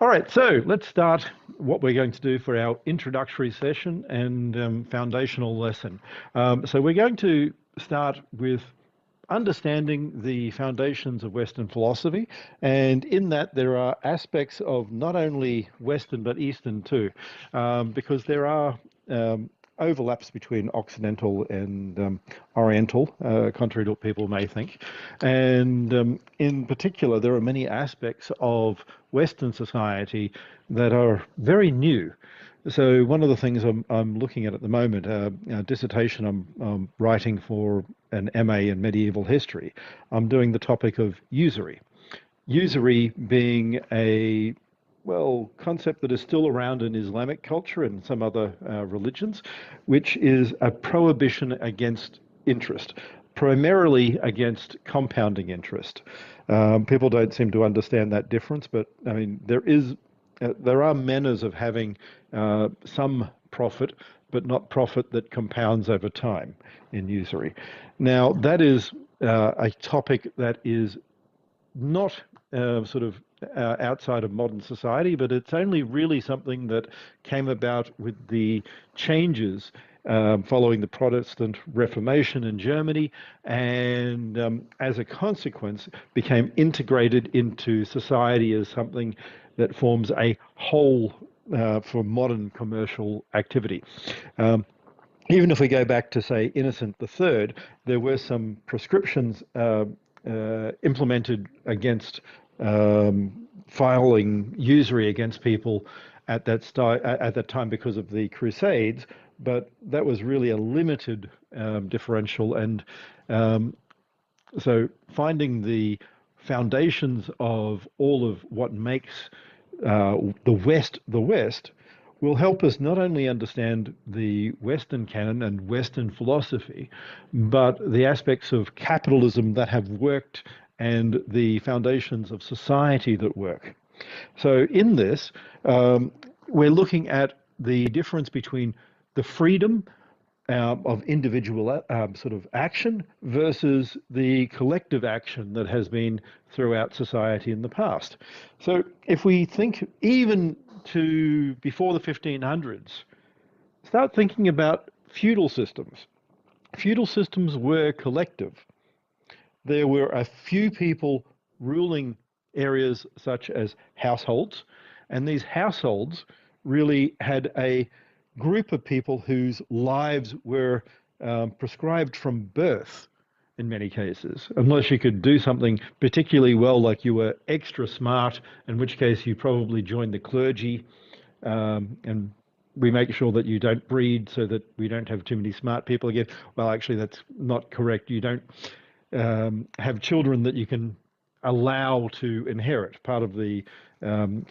All right, so let's start what we're going to do for our introductory session and foundational lesson. So we're going to start with understanding the foundations of Western philosophy, and in that there are aspects of not only Western but Eastern too, because there are overlaps between Occidental and Oriental, contrary to what people may think. And in particular, there are many aspects of Western society that are very new. So one of the things I'm looking at the moment, a dissertation I'm writing for an MA in medieval history, I'm doing the topic of usury. Usury being a concept that is still around in Islamic culture and some other religions, which is a prohibition against interest, primarily against compounding interest. People don't seem to understand that difference, but I mean, there are manners of having some profit, but not profit that compounds over time in usury. Now, that is a topic that is not outside of modern society, but it's only really something that came about with the changes following the Protestant Reformation in Germany, and as a consequence, became integrated into society as something that forms a whole for modern commercial activity. Even if we go back to, say, Innocent III, there were some prescriptions implemented against filing usury against people at that time because of the Crusades, but that was really a limited differential. And so finding the foundations of all of what makes the West will help us not only understand the Western canon and Western philosophy, but the aspects of capitalism that have worked and the foundations of society that work. So in this, we're looking at the difference between the freedom of individual sort of action versus the collective action that has been throughout society in the past. So if we think even to before the 1500s, start thinking about feudal systems. Feudal systems were collective. There were a few people ruling areas such as households, and these households really had a group of people whose lives were prescribed from birth in many cases, unless you could do something particularly well, like you were extra smart, in which case you probably joined the clergy, and we make sure that you don't breed so that we don't have too many smart people again. Well, actually, that's not correct. You don't have children that you can allow to inherit. Part of the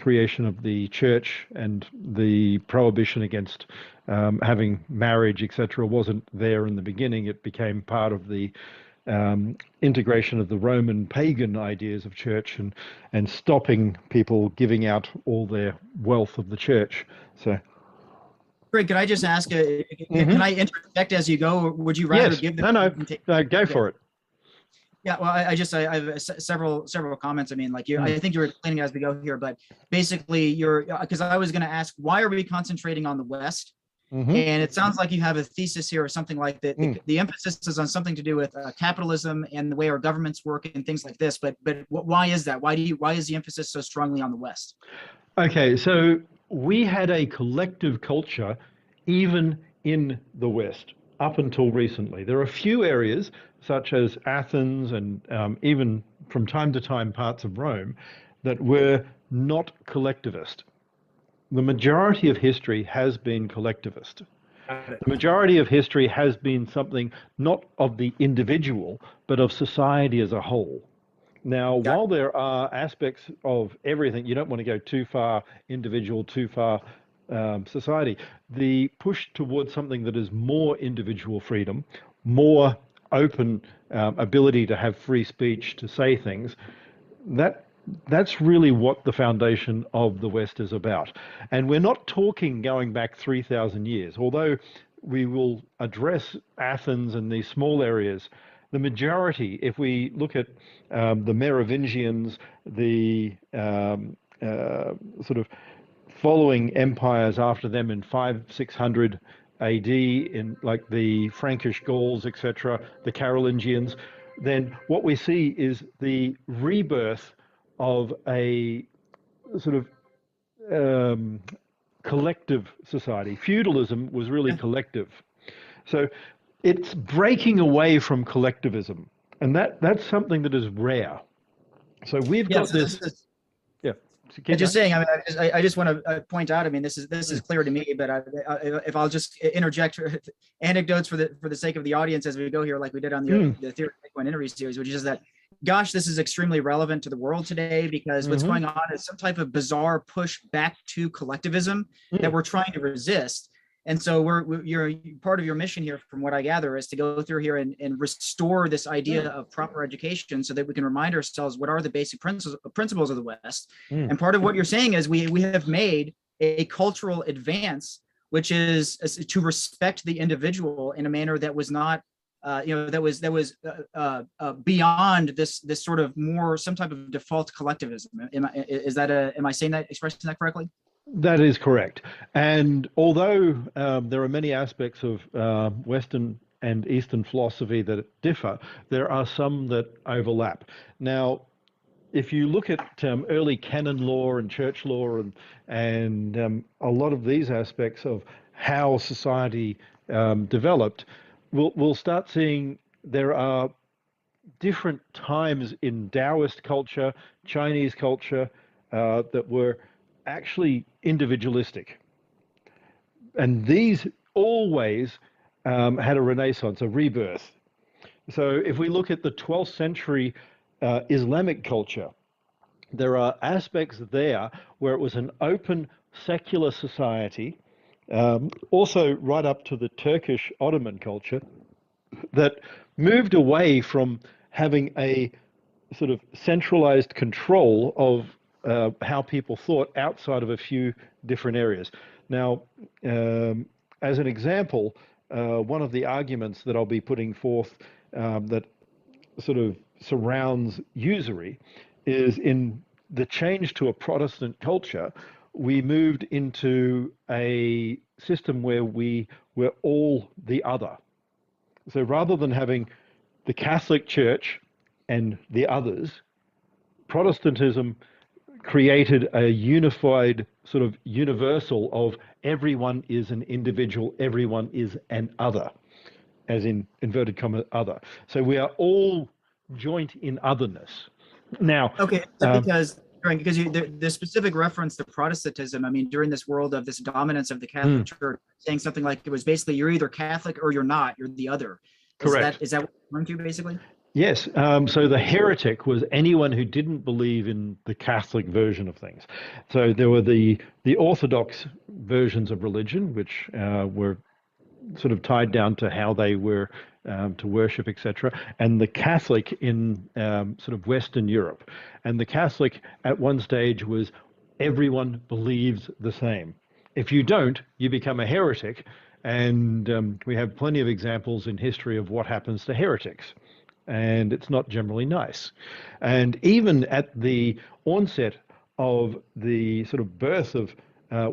creation of the church and the prohibition against having marriage, etc., wasn't there in the beginning. It became part of the integration of the Roman pagan ideas of church and stopping people giving out all their wealth of the church. So, Craig, could I just ask, can mhm. I interject as you go, or would you rather Yes, give them? no, go Yeah. for it. Yeah, well, I have several comments. I mean, like Mm, I think you're explaining as we go here, but basically, you're because I was going to ask, why are we concentrating on the West? hmm And it sounds like you have a thesis here or something like that. mm. The emphasis is on something to do with capitalism and the way our governments work and things like this. But why is that? Why is the emphasis so strongly on the West? Okay, so we had a collective culture even in the West up until recently. There are a few areas, such as Athens and even from time to time parts of Rome, that were not collectivist. The majority of history has been collectivist. Got it. The majority of history has been something not of the individual, but of society as a whole. Now, Got while there are aspects of everything, you don't want to go too far individual, too far society. The push towards something that is more individual freedom, more open ability to have free speech, to say things, that that's really what the foundation of the West is about. And we're not talking going back 3,000 years, although we will address Athens and these small areas. The majority, if we look at the Merovingians, the sort of following empires after them in 500-600 AD, in like the Frankish Gauls, etc., the Carolingians, then what we see is the rebirth of a sort of collective society. Feudalism was really collective. So it's breaking away from collectivism. And that's something that is rare. So we've got so this. Yeah. I'm just saying. I mean, I just want to point out. I mean, this is clear to me. But if I'll just interject anecdotes for the sake of the audience as we go here, like we did on the Theory of Bitcoin interview series, which is that, gosh, this is extremely relevant to the world today, because what's going on is some type of bizarre push back to collectivism that we're trying to resist. And so you're part of your mission here, from what I gather, is to go through here and restore this idea of proper education, so that we can remind ourselves what are the basic principles of the West. And part of what you're saying is we have made a cultural advance, which is to respect the individual in a manner that was not, that was beyond this sort of more some type of default collectivism. Am I saying that, expressing that correctly? That is correct. And although there are many aspects of Western and Eastern philosophy that differ, there are some that overlap. Now, if you look at early canon law and church law and a lot of these aspects of how society developed, we'll start seeing there are different times in Taoist culture, Chinese culture, that were actually individualistic. And these always had a renaissance, a rebirth. So if we look at the 12th century Islamic culture, there are aspects there where it was an open secular society, also right up to the Turkish Ottoman culture, that moved away from having a sort of centralized control of how people thought outside of a few different areas. Now, as an example, one of the arguments that I'll be putting forth that sort of surrounds usury is, in the change to a Protestant culture, we moved into a system where we were all the other. So rather than having the Catholic Church and the others, Protestantism created a unified sort of universal of everyone is an individual, everyone is an other, as in inverted comma other. So we are all joint in otherness. Now, okay, because the specific reference to Protestantism, I mean, during this world of this dominance of the Catholic Church, saying something like it was basically you're either Catholic or you're not, you're the other. Correct. Is that what you're referring to, basically? Yes. So the heretic was anyone who didn't believe in the Catholic version of things. So there were the Orthodox versions of religion, which were sort of tied down to how they were to worship, etc., and the Catholic in sort of Western Europe. And the Catholic at one stage was everyone believes the same. If you don't, you become a heretic. And we have plenty of examples in history of what happens to heretics. And it's not generally nice. And even at the onset of the sort of birth of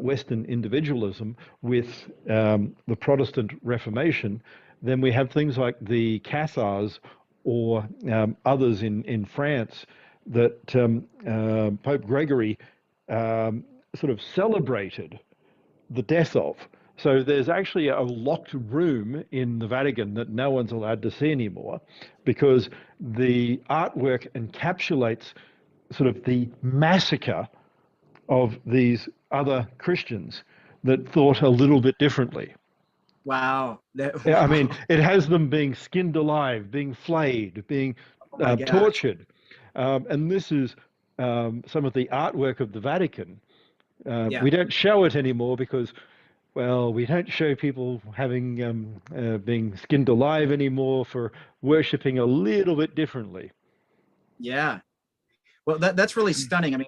Western individualism with the Protestant Reformation, then we have things like the Cathars or others in France that Pope Gregory sort of celebrated the death of. So there's actually a locked room in the Vatican that no one's allowed to see anymore, because the artwork encapsulates sort of the massacre of these other Christians that thought a little bit differently. Wow. I mean, it has them being skinned alive, being flayed, being tortured. And this is some of the artwork of the Vatican. We don't show it anymore because, well, we don't show people having being skinned alive anymore for worshiping a little bit differently. Yeah. Well, that's really stunning. I mean,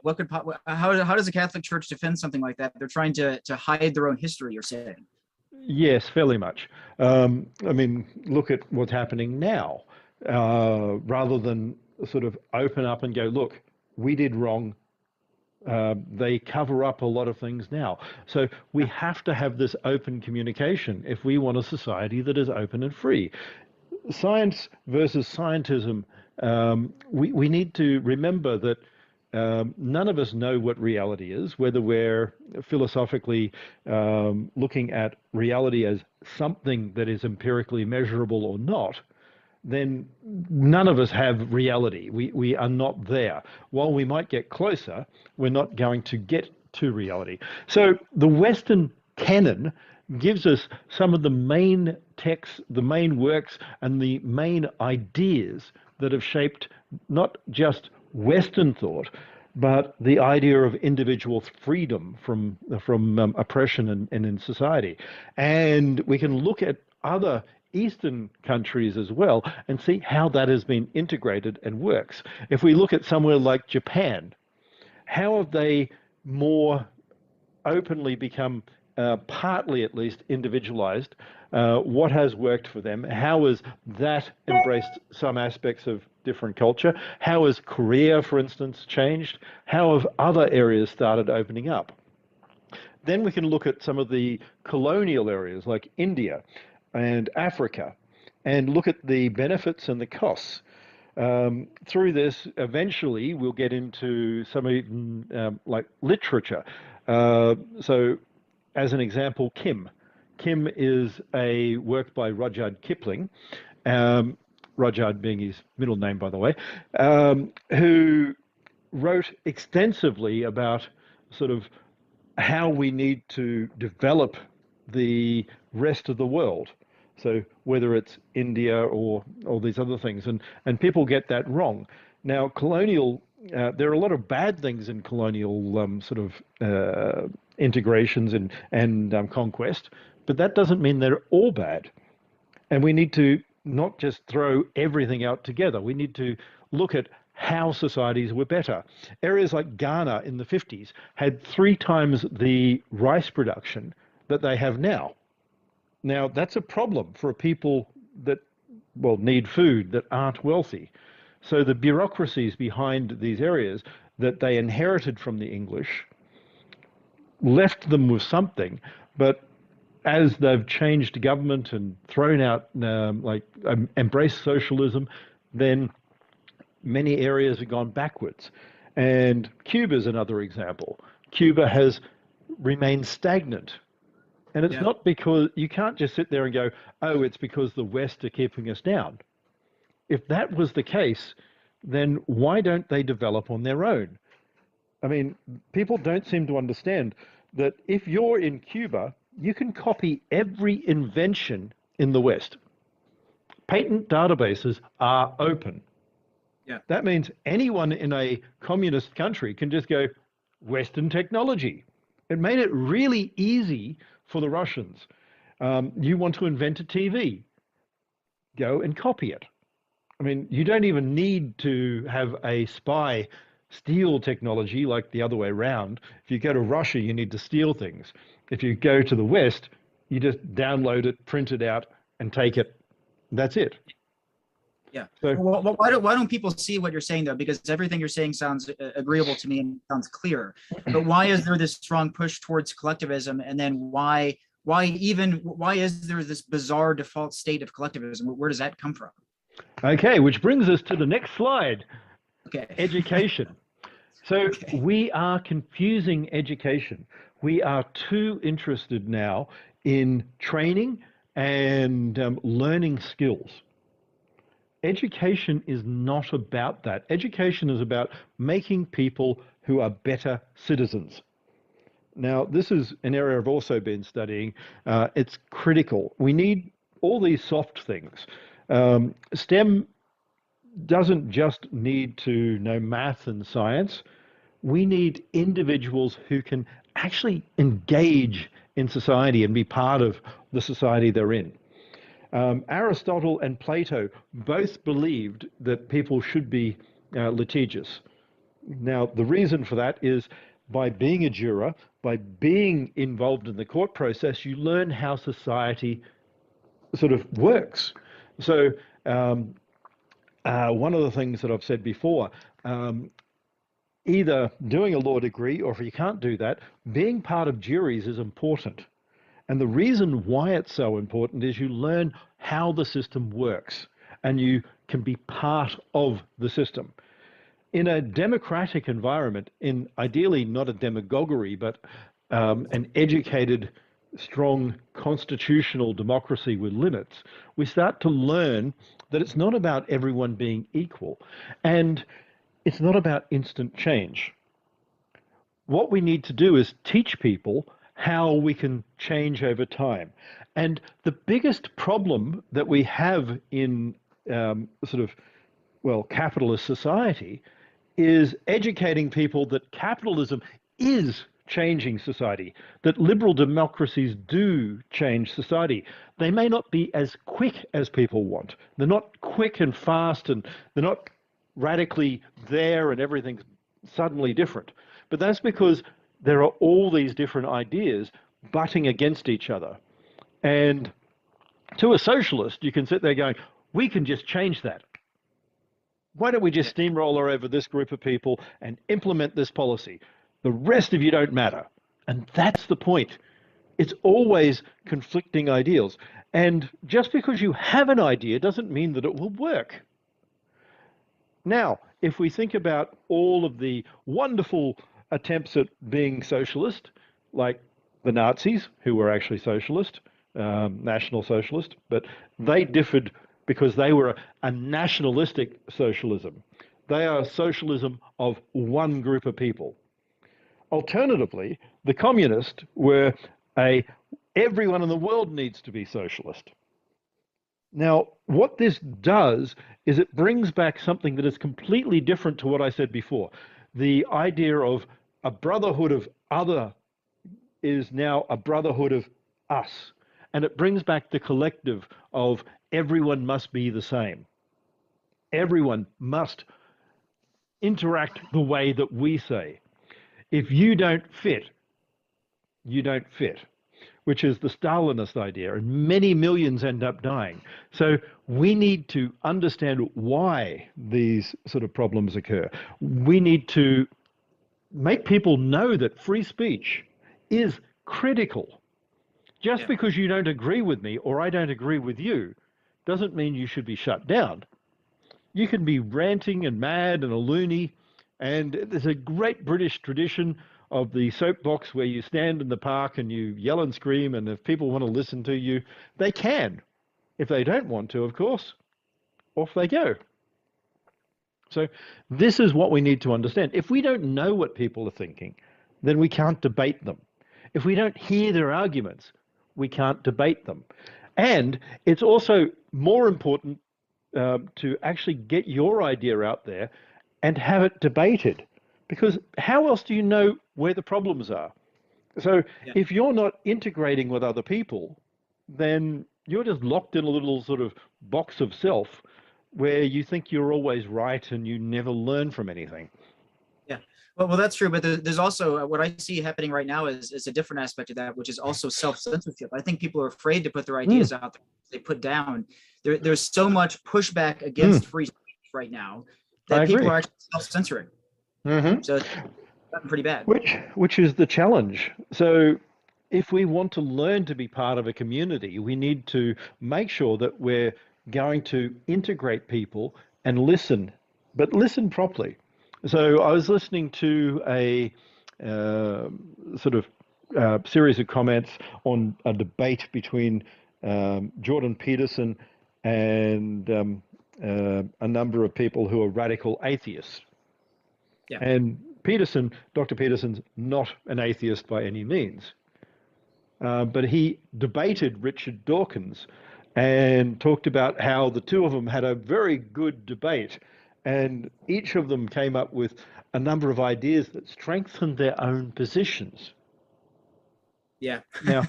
how does the Catholic Church defend something like that? They're trying to hide their own history, you're saying? Yes, fairly much. I mean, look at what's happening now. Rather than sort of open up and go, look, we did wrong, They cover up a lot of things now. So we have to have this open communication if we want a society that is open and free. Science versus scientism, we need to remember that none of us know what reality is, whether we're philosophically looking at reality as something that is empirically measurable or not. Then none of us have reality. We are not there. While we might get closer, we're not going to get to reality. So the Western canon gives us some of the main texts, the main works, and the main ideas that have shaped not just Western thought, but the idea of individual freedom from oppression in society. And we can look at other Eastern countries as well and see how that has been integrated and works. If we look at somewhere like Japan, how have they more openly become partly at least individualized? What has worked for them? How has that embraced some aspects of different culture? How has Korea, for instance, changed? How have other areas started opening up? Then we can look at some of the colonial areas like India and Africa and look at the benefits and the costs. Through this, eventually, we'll get into some even like literature. So, as an example, Kim. Kim is a work by Rudyard Kipling, Rudyard being his middle name, by the way, who wrote extensively about sort of how we need to develop the rest of the world. So whether it's India or all these other things, and people get that wrong. Now, colonial, there are a lot of bad things in colonial sort of integrations and conquest, but that doesn't mean they're all bad. And we need to not just throw everything out together. We need to look at how societies were better. Areas like Ghana in the 50s had 3 times the rice production that they have now. Now, that's a problem for people that, well, need food, that aren't wealthy. So the bureaucracies behind these areas that they inherited from the English left them with something, but as they've changed government and thrown out, embraced socialism, then many areas have gone backwards. And Cuba is another example. Cuba has remained stagnant. And it's not because you can't just sit there and go, oh, it's because the West are keeping us down. If that was the case, then why don't they develop on their own? I mean, people don't seem to understand that if you're in Cuba, you can copy every invention in the West. Patent databases are open. Yeah. That means anyone in a communist country can just go, Western technology. It made it really easy for the Russians. You want to invent a TV, go and copy it. I mean, you don't even need to have a spy steal technology like the other way around. If you go to Russia, you need to steal things. If you go to the West, you just download it, print it out, and take it. That's it. Yeah. So, well, why don't people see what you're saying though? Because everything you're saying sounds agreeable to me and sounds clear. But why is there this strong push towards collectivism? And then why is there this bizarre default state of collectivism? Where does that come from? Okay, which brings us to the next slide. Okay. Education. So we are confusing education. We are too interested now in training and learning skills. Education is not about that. Education is about making people who are better citizens. Now, this is an area I've also been studying. It's critical. We need all these soft things. STEM doesn't just need to know math and science. We need individuals who can actually engage in society and be part of the society they're in. Aristotle and Plato both believed that people should be litigious. Now, the reason for that is by being a juror, by being involved in the court process, you learn how society sort of works. So one of the things that I've said before, either doing a law degree, or if you can't do that, being part of juries is important. And the reason why it's so important is you learn how the system works and you can be part of the system. In a democratic environment, in ideally not a demagoguery, but an educated, strong constitutional democracy with limits, we start to learn that it's not about everyone being equal and it's not about instant change. What we need to do is teach people how we can change over time. And the biggest problem that we have in sort of, well, capitalist society is educating people that capitalism is changing society, that liberal democracies do change society. They may not be as quick as people want. They're not quick and fast, and they're not radically there and everything's suddenly different. But that's because there are all these different ideas butting against each other. And to a socialist, you can sit there going, we can just change that. Why don't we just steamroller over this group of people and implement this policy? The rest of you don't matter. And that's the point. It's always conflicting ideals. And just because you have an idea doesn't mean that it will work. Now, if we think about all of the wonderful attempts at being socialist, like the Nazis, who were actually socialist, National Socialist, but they differed because they were a nationalistic socialism. They are socialism of one group of people. Alternatively, the communists were everyone in the world needs to be socialist. Now, what this does is it brings back something that is completely different to what I said before. The idea of a brotherhood of other is now a brotherhood of us. And it brings back the collective of everyone must be the same. Everyone must interact the way that we say. If you don't fit, you don't fit, which is the Stalinist idea, and many millions end up dying. So we need to understand why these sort of problems occur. We need to make people know that free speech is critical. Just because you don't agree with me or I don't agree with you doesn't mean you should be shut down. You can be ranting and mad and a loony, and there's a great British tradition of the soapbox where you stand in the park and you yell and scream, and if people want to listen to you, they can. If they don't want to, of course, off they go. So this is what we need to understand. If we don't know what people are thinking, then we can't debate them. If we don't hear their arguments, we can't debate them. And it's also more important to actually get your idea out there and have it debated. Because how else do you know where the problems are? So if you're not integrating with other people, then you're just locked in a little sort of box of self where you think you're always right and you never learn from anything. Yeah, well, that's true. But there's also what I see happening right now is a different aspect of that, which is also self-censorship. I think people are afraid to put their ideas out there. They put down. There's so much pushback against free speech right now that people are actually self-censoring. So it's gotten pretty bad. Which is the challenge. So if we want to learn to be part of a community, we need to make sure that we're going to integrate people and listen, but listen properly. So I was listening to a sort of series of comments on a debate between Jordan Peterson and a number of people who are radical atheists. And Dr. Peterson's not an atheist by any means, but he debated Richard Dawkins and talked about how the two of them had a very good debate, and each of them came up with a number of ideas that strengthened their own positions. Yeah. Now,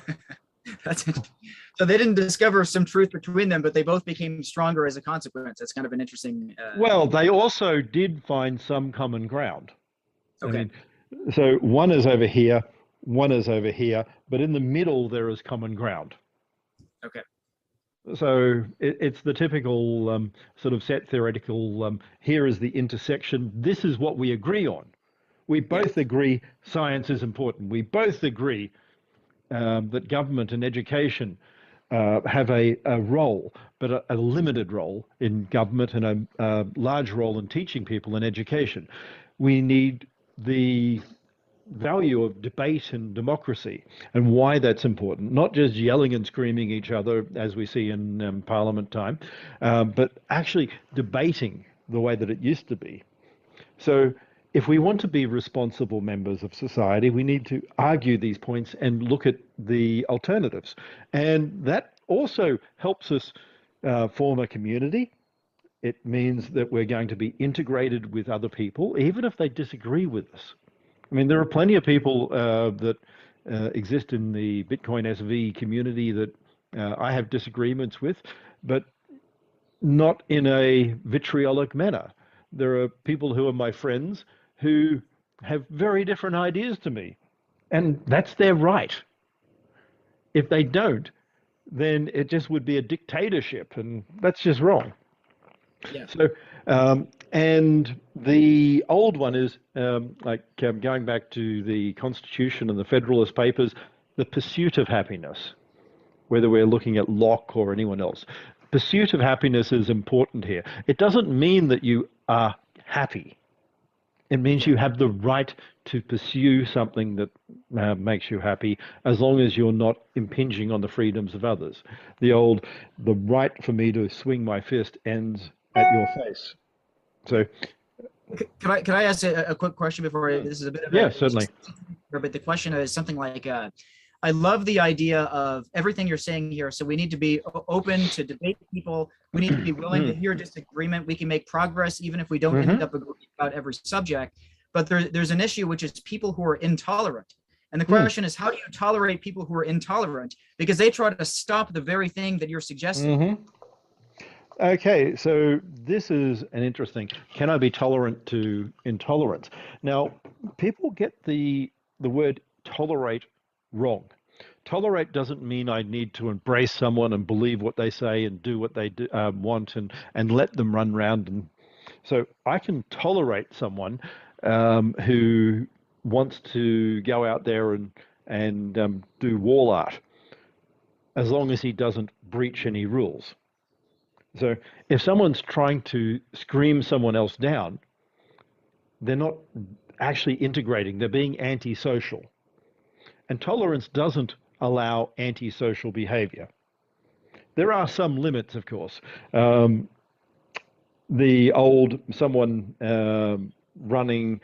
that's interesting. So they didn't discover some truth between them, but they both became stronger as a consequence. That's kind of an interesting. Well, they also did find some common ground. Okay. I mean, so one is over here, one is over here, but in the middle there is common ground. Okay. So it's the typical sort of set theoretical, here is the intersection, this is what we agree on. We both agree science is important. We both agree that government and education have a role, but a limited role in government and a large role in teaching people in education. We need the value of debate and democracy and why that's important, not just yelling and screaming each other as we see in Parliament time, but actually debating the way that it used to be. So if we want to be responsible members of society, we need to argue these points and look at the alternatives. And that also helps us form a community. It means that we're going to be integrated with other people, even if they disagree with us. I mean, there are plenty of people that exist in the Bitcoin SV community that I have disagreements with, but not in a vitriolic manner. There are people who are my friends who have very different ideas to me, and that's their right. If they don't, then it just would be a dictatorship, and that's just wrong. Yeah. So, and the old one is going back to the Constitution and the Federalist Papers, the pursuit of happiness, whether we're looking at Locke or anyone else. Pursuit of happiness is important here. It doesn't mean that you are happy. It means you have the right to pursue something that makes you happy, as long as you're not impinging on the freedoms of others. The right for me to swing my fist ends at your face. So, can I ask a quick question before this is a bit of certainly. But the question is something like, I love the idea of everything you're saying here. So we need to be open to debate people. We need to be willing to hear disagreement. We can make progress even if we don't end up agreeing about every subject. But there's an issue, which is people who are intolerant. And the question is, how do you tolerate people who are intolerant? Because they try to stop the very thing that you're suggesting. Okay, so this is an interesting, can I be tolerant to intolerance? Now, people get the word tolerate wrong. Tolerate doesn't mean I need to embrace someone and believe what they say and do what they want and let them run around. And so I can tolerate someone who wants to go out there and do wall art, as long as he doesn't breach any rules. So if someone's trying to scream someone else down, they're not actually integrating, they're being antisocial. And tolerance doesn't allow antisocial behavior. There are some limits, of course. Someone running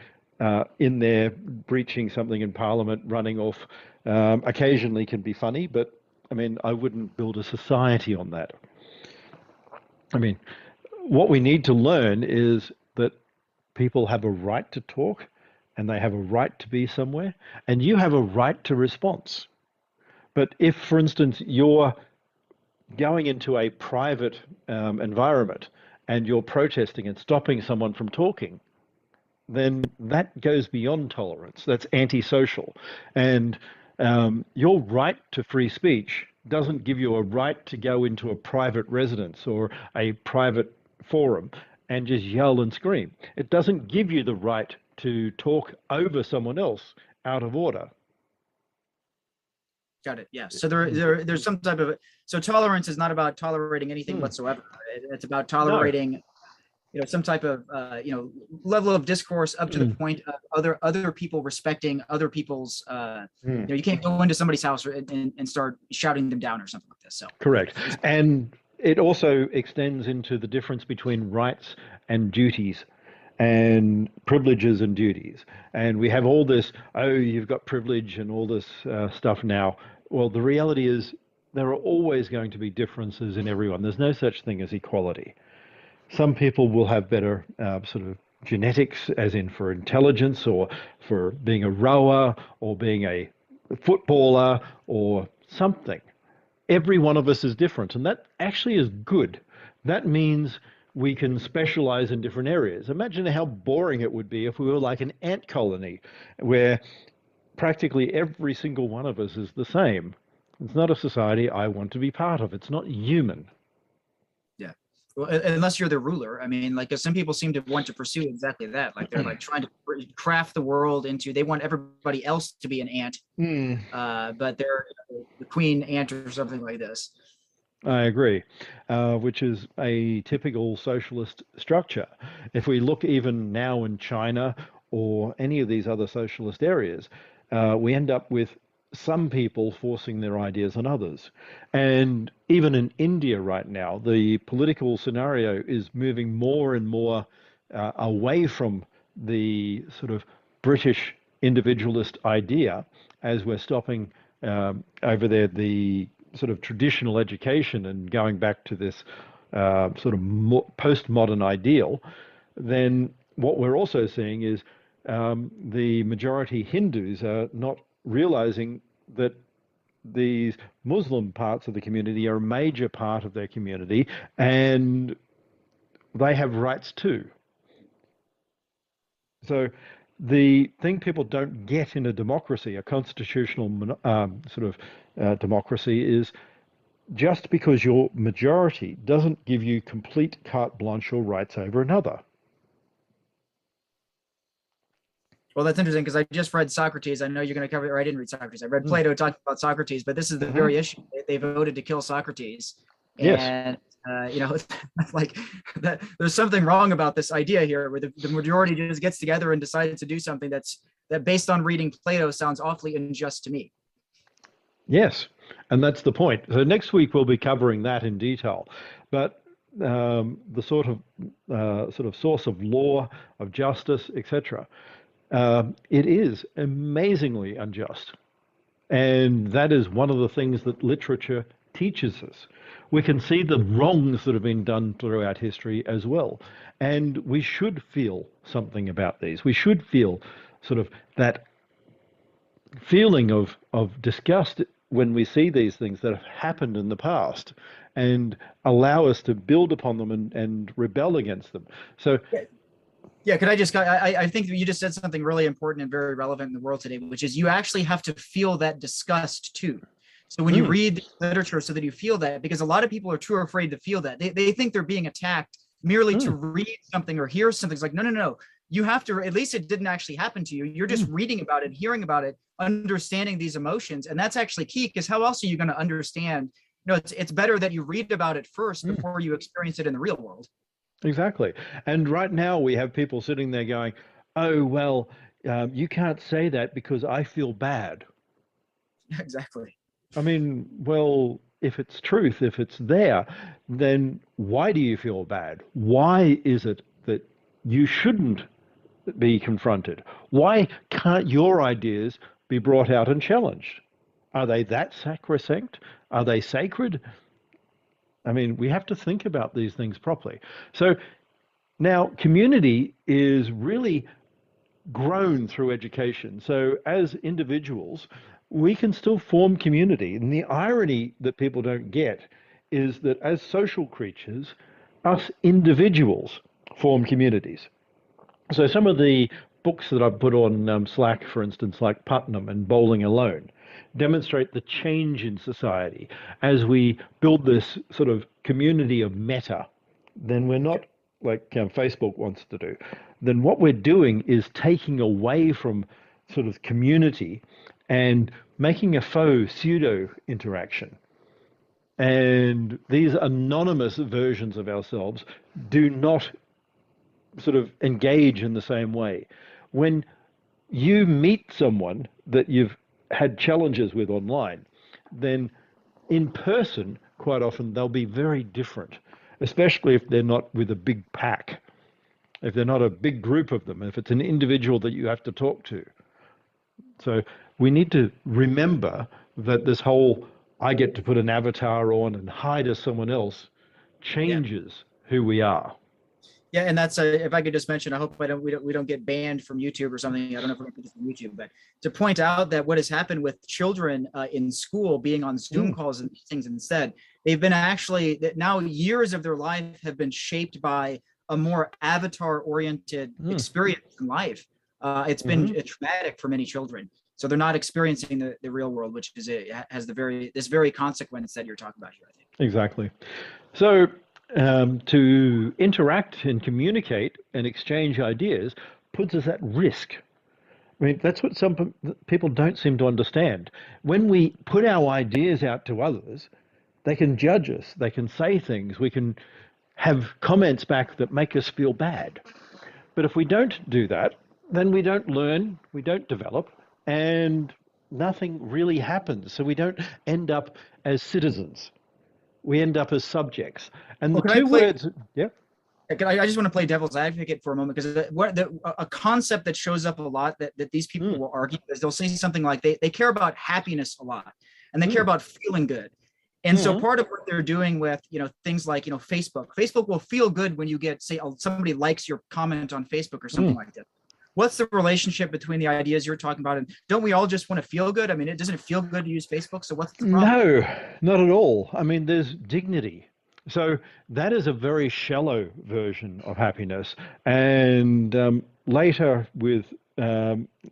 in there, breaching something in Parliament, running off, occasionally can be funny, but I mean, I wouldn't build a society on that. I mean, what we need to learn is that people have a right to talk, and they have a right to be somewhere, and you have a right to response. But if, for instance, you're going into a private environment and you're protesting and stopping someone from talking, then that goes beyond tolerance. That's antisocial. And your right to free speech doesn't give you a right to go into a private residence or a private forum and just yell and scream. It doesn't give you the right to talk over someone else out of order. Got it. Yeah. So there's some type of, so tolerance is not about tolerating anything whatsoever. It's about tolerating, some type of, level of discourse up to the point of other people respecting other people's, you can't go into somebody's house and start shouting them down or something like this. So correct. And it also extends into the difference between rights and duties and privileges and duties. And we have all this, you've got privilege and all this stuff now. Well, the reality is there are always going to be differences in everyone. There's no such thing as equality. Some people will have better sort of genetics, as in for intelligence or for being a rower or being a footballer or something. Every one of us is different, and that actually is good. That means we can specialize in different areas. Imagine how boring it would be if we were like an ant colony where practically every single one of us is the same. It's not a society I want to be part of. It's not human. Yeah. Well, unless you're the ruler. I mean, like, 'cause some people seem to want to pursue exactly that. Like, they're like trying to craft the world into, they want everybody else to be an ant, but they're the queen ant or something like this. I agree, which is a typical socialist structure. If we look even now in China or any of these other socialist areas, we end up with some people forcing their ideas on others. And even in India right now, the political scenario is moving more and more away from the sort of British individualist idea as we're stopping over there the sort of traditional education and going back to this sort of postmodern ideal. Then what we're also seeing is the majority Hindus are not realizing that these Muslim parts of the community are a major part of their community and they have rights too. So the thing people don't get in a democracy, a constitutional sort of democracy, is just because you're majority doesn't give you complete carte blanche or rights over another. Well, that's interesting because I just read Socrates. I know you're going to cover it, or I didn't read Socrates. I read Plato talking about Socrates, but this is the very issue. They voted to kill Socrates. And, you know, like that, there's something wrong about this idea here where the majority just gets together and decides to do something that based on reading Plato sounds awfully unjust to me. Yes, and that's the point. So next week we'll be covering that in detail. But the sort of source of law, of justice, etc. It is amazingly unjust. And that is one of the things that literature teaches us. We can see the wrongs that have been done throughout history as well. And we should feel something about these. We should feel sort of that feeling of disgust when we see these things that have happened in the past and allow us to build upon them and rebel against them. So yeah, could I just, I think that you just said something really important and very relevant in the world today, which is you actually have to feel that disgust too. So when you read literature so that you feel that, because a lot of people are too afraid to feel that. They think they're being attacked merely to read something or hear something. It's like, no. You have to, at least it didn't actually happen to you. You're just reading about it, hearing about it, understanding these emotions. And that's actually key, because how else are you going to understand? You know, it's better that you read about it first before you experience it in the real world. Exactly. And right now we have people sitting there going, oh, well, you can't say that because I feel bad. Exactly. I mean, well, if it's truth, if it's there, then why do you feel bad? Why is it that you shouldn't be confronted? Why can't your ideas be brought out and challenged? Are they that sacrosanct? Are they sacred? I mean, we have to think about these things properly. So now community is really grown through education. So as individuals, we can still form community. And the irony that people don't get is that as social creatures, us individuals form communities. So some of the books that I've put on Slack, for instance, like Putnam and Bowling Alone, demonstrate the change in society as we build this sort of community of meta. Then we're not like Facebook wants to do. Then what we're doing is taking away from sort of community and making a faux pseudo interaction. And these anonymous versions of ourselves do not sort of engage in the same way. When you meet someone that you've had challenges with online, then in person, quite often, they'll be very different, especially if they're not with a big pack, if they're not a big group of them, if it's an individual that you have to talk to. So we need to remember that this whole I get to put an avatar on and hide as someone else changes who we are. Yeah, and that's if I could just mention, I hope we don't get banned from YouTube or something. I don't know if we're going to get from YouTube, but to point out that what has happened with children in school being on Zoom calls and things instead, they've been actually that now years of their life have been shaped by a more avatar-oriented experience in life. It's been traumatic for many children, so they're not experiencing the real world, which is has this very consequence that you're talking about here, I think. Exactly. So to interact and communicate and exchange ideas puts us at risk. I mean, that's what some people don't seem to understand. When we put our ideas out to others, they can judge us, they can say things, we can have comments back that make us feel bad. But if we don't do that, then we don't learn, we don't develop, and nothing really happens. So we don't end up as citizens. We end up as subjects. And Well, the can I two play? words, yeah. I just want to play devil's advocate for a moment, because a concept that shows up a lot that these people Mm, will argue is they'll say something like they care about happiness a lot, and they care mm, about feeling good. And so mm, part of what they're doing with, things like, Facebook will feel good when you get, say, somebody likes your comment on Facebook or something mm. like that. What's the relationship between the ideas you're talking about? And don't we all just want to feel good? I mean, it doesn't feel good to use Facebook. So what's the problem? No, not at all. I mean, there's dignity. So that is a very shallow version of happiness. And later,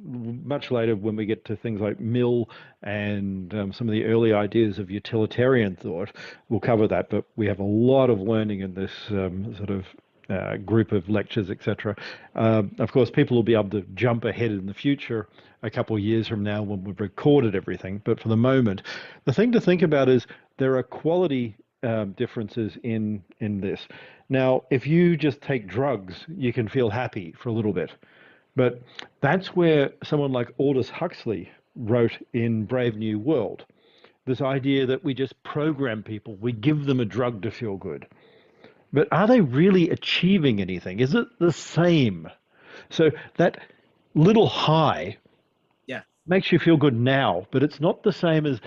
much later, when we get to things like Mill and some of the early ideas of utilitarian thought, we'll cover that. But we have a lot of learning in this sort of group of lectures, etc. Of course, people will be able to jump ahead in the future a couple of years from now when we've recorded everything. But for the moment, the thing to think about is there are quality differences in this. Now, if you just take drugs, you can feel happy for a little bit. But that's where someone like Aldous Huxley wrote in Brave New World, this idea that we just program people, we give them a drug to feel good. But are they really achieving anything? Is it the same? So that little high Yeah. makes you feel good now, but it's not the same as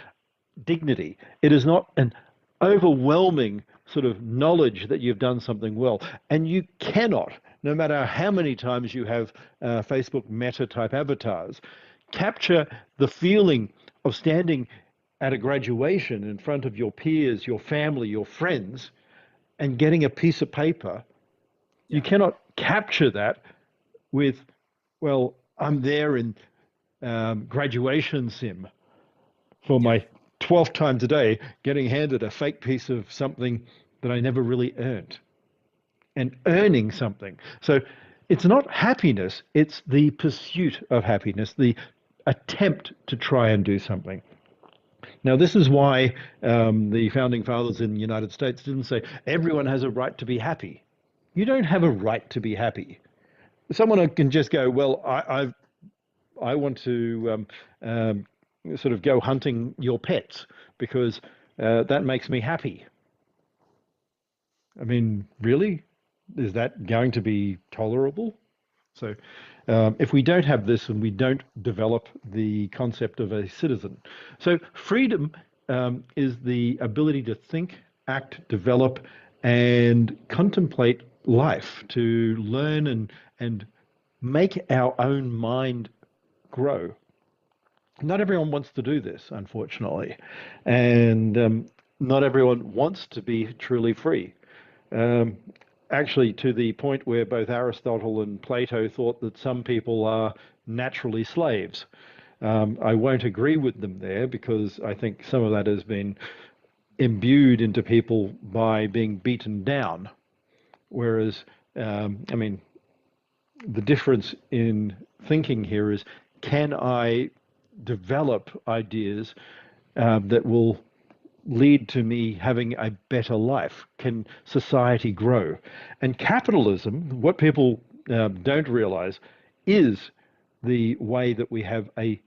dignity. It is not an overwhelming sort of knowledge that you've done something well. And you cannot, no matter how many times you have Facebook meta type avatars, capture the feeling of standing at a graduation in front of your peers, your family, your friends, and getting a piece of paper. You Yeah. cannot capture that with, well, I'm there in graduation sim for Yeah. my 12th time today, getting handed a fake piece of something that I never really earned and earning something. So it's not happiness, it's the pursuit of happiness, the attempt to try and do something. Now, this is why the founding fathers in the United States didn't say everyone has a right to be happy. You don't have a right to be happy. Someone can just go, well, I want to sort of go hunting your pets because that makes me happy. I mean, really? Is that going to be tolerable? So, if we don't have this and we don't develop the concept of a citizen, so freedom is the ability to think, act, develop, and contemplate life, to learn and make our own mind grow. Not everyone wants to do this, unfortunately, and not everyone wants to be truly free. Um, Actually, to the point where both Aristotle and Plato thought that some people are naturally slaves. I won't agree with them there because I think some of that has been imbued into people by being beaten down. Whereas, I mean, the difference in thinking here is, can I develop ideas that will lead to me having a better life? Can society grow? And capitalism, what people don't realize, is the way that we have a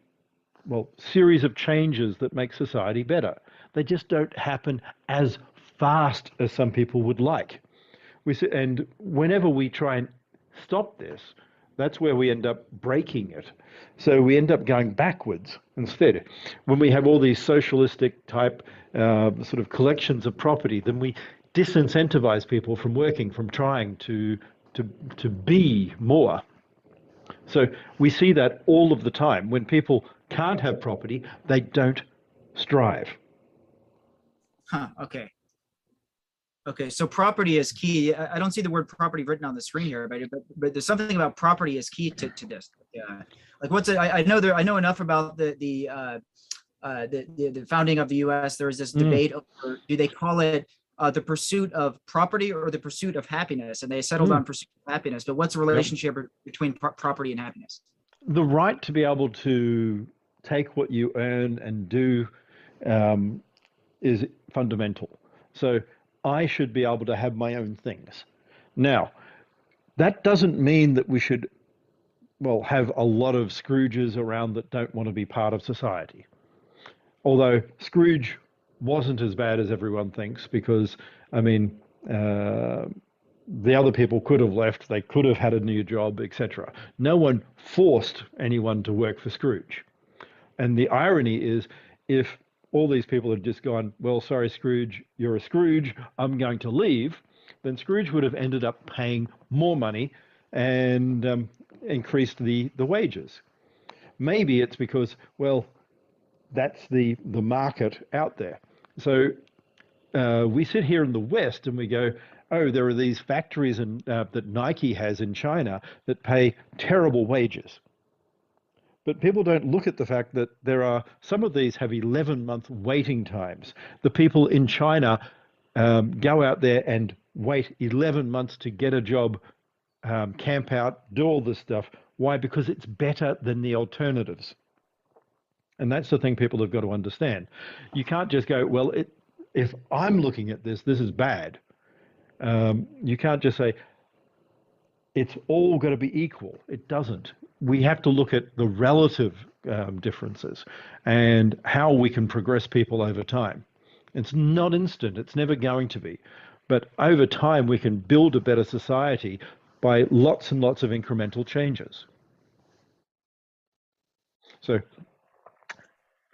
series of changes that make society better. They just don't happen as fast as some people would like. And whenever we try and stop this, that's where we end up breaking it. So we end up going backwards instead. When we have all these socialistic type sort of collections of property, then we disincentivize people from working, from trying to be more. So we see that all of the time. When people can't have property, they don't strive. Huh. Okay. Okay, so property is key. I don't see the word property written on the screen here, but there's something about property is key to this. Yeah, like what's it? I know enough about the founding of the U.S. There was this Mm, debate over, do they call it the pursuit of property or the pursuit of happiness, and they settled on pursuit of happiness. But what's the relationship between property and happiness? The right to be able to take what you earn and do is fundamental. So I should be able to have my own things. Now, that doesn't mean that we should, well, have a lot of Scrooges around that don't want to be part of society. Although Scrooge wasn't as bad as everyone thinks, because, I mean, the other people could have left, they could have had a new job, etc. No one forced anyone to work for Scrooge. And the irony is, if all these people had just gone, well, sorry, Scrooge, you're a Scrooge, I'm going to leave, then Scrooge would have ended up paying more money and increased the wages. Maybe it's because, well, that's the market out there. So we sit here in the West and we go, oh, there are these factories that Nike has in China that pay terrible wages. But people don't look at the fact that there are some of these have 11-month waiting times. The people in China go out there and wait 11 months to get a job, camp out, do all this stuff. Why? Because it's better than the alternatives. And that's the thing people have got to understand. You can't just go, well, if I'm looking at this, this is bad. You can't just say, it's all got to be equal. It doesn't. We have to look at the relative differences and how we can progress people over time. It's not instant. It's never going to be. But over time, we can build a better society by lots and lots of incremental changes. So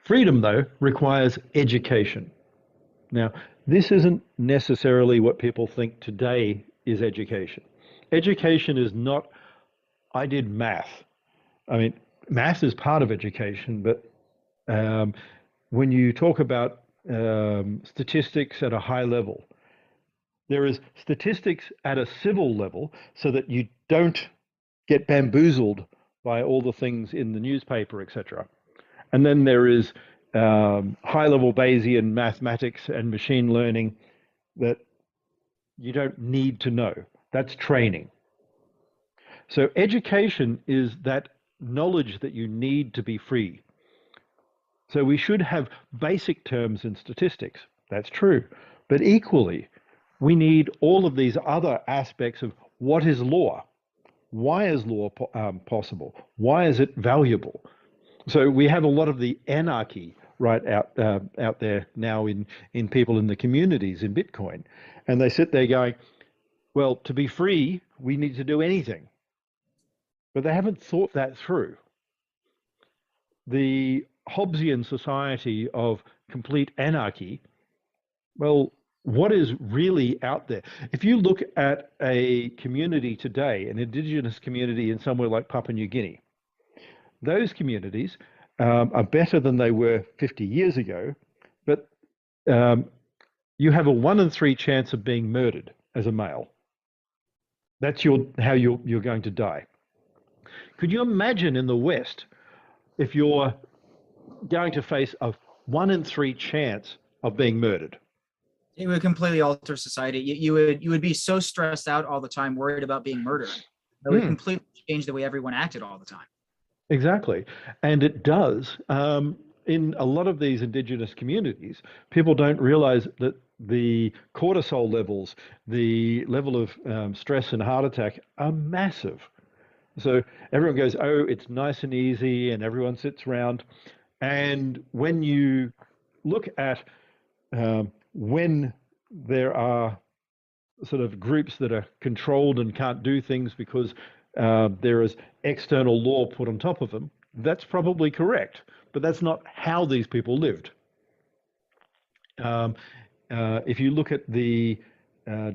freedom, though, requires education. Now, this isn't necessarily what people think today is education. Education is not, I did math. I mean, math is part of education, but when you talk about statistics at a high level, there is statistics at a civil level so that you don't get bamboozled by all the things in the newspaper, etc. And then there is high-level Bayesian mathematics and machine learning that you don't need to know. That's training. So education is that knowledge that you need to be free. So we should have basic terms in statistics. That's true. But equally, we need all of these other aspects of what is law? Why is law possible? Why is it valuable? So we have a lot of the anarchy right out there now in people in the communities in Bitcoin. And they sit there going, well, to be free, we need to do anything. But they haven't thought that through. The Hobbesian society of complete anarchy, well, what is really out there? If you look at a community today, an indigenous community in somewhere like Papua New Guinea, those communities are better than they were 50 years ago, but you have a 1 in 3 chance of being murdered as a male. That's how you're going to die. Could you imagine in the West if you're going to face a 1 in 3 chance of being murdered? It would completely alter society. You would be so stressed out all the time, worried about being murdered. It would completely change the way everyone acted all the time. Exactly. And it does. In a lot of these indigenous communities, people don't realize that the cortisol levels, the level of stress and heart attack are massive. So everyone goes, oh, it's nice and easy, and everyone sits around. And when you look at when there are sort of groups that are controlled and can't do things because there is external law put on top of them, that's probably correct. But that's not how these people lived. If you look at the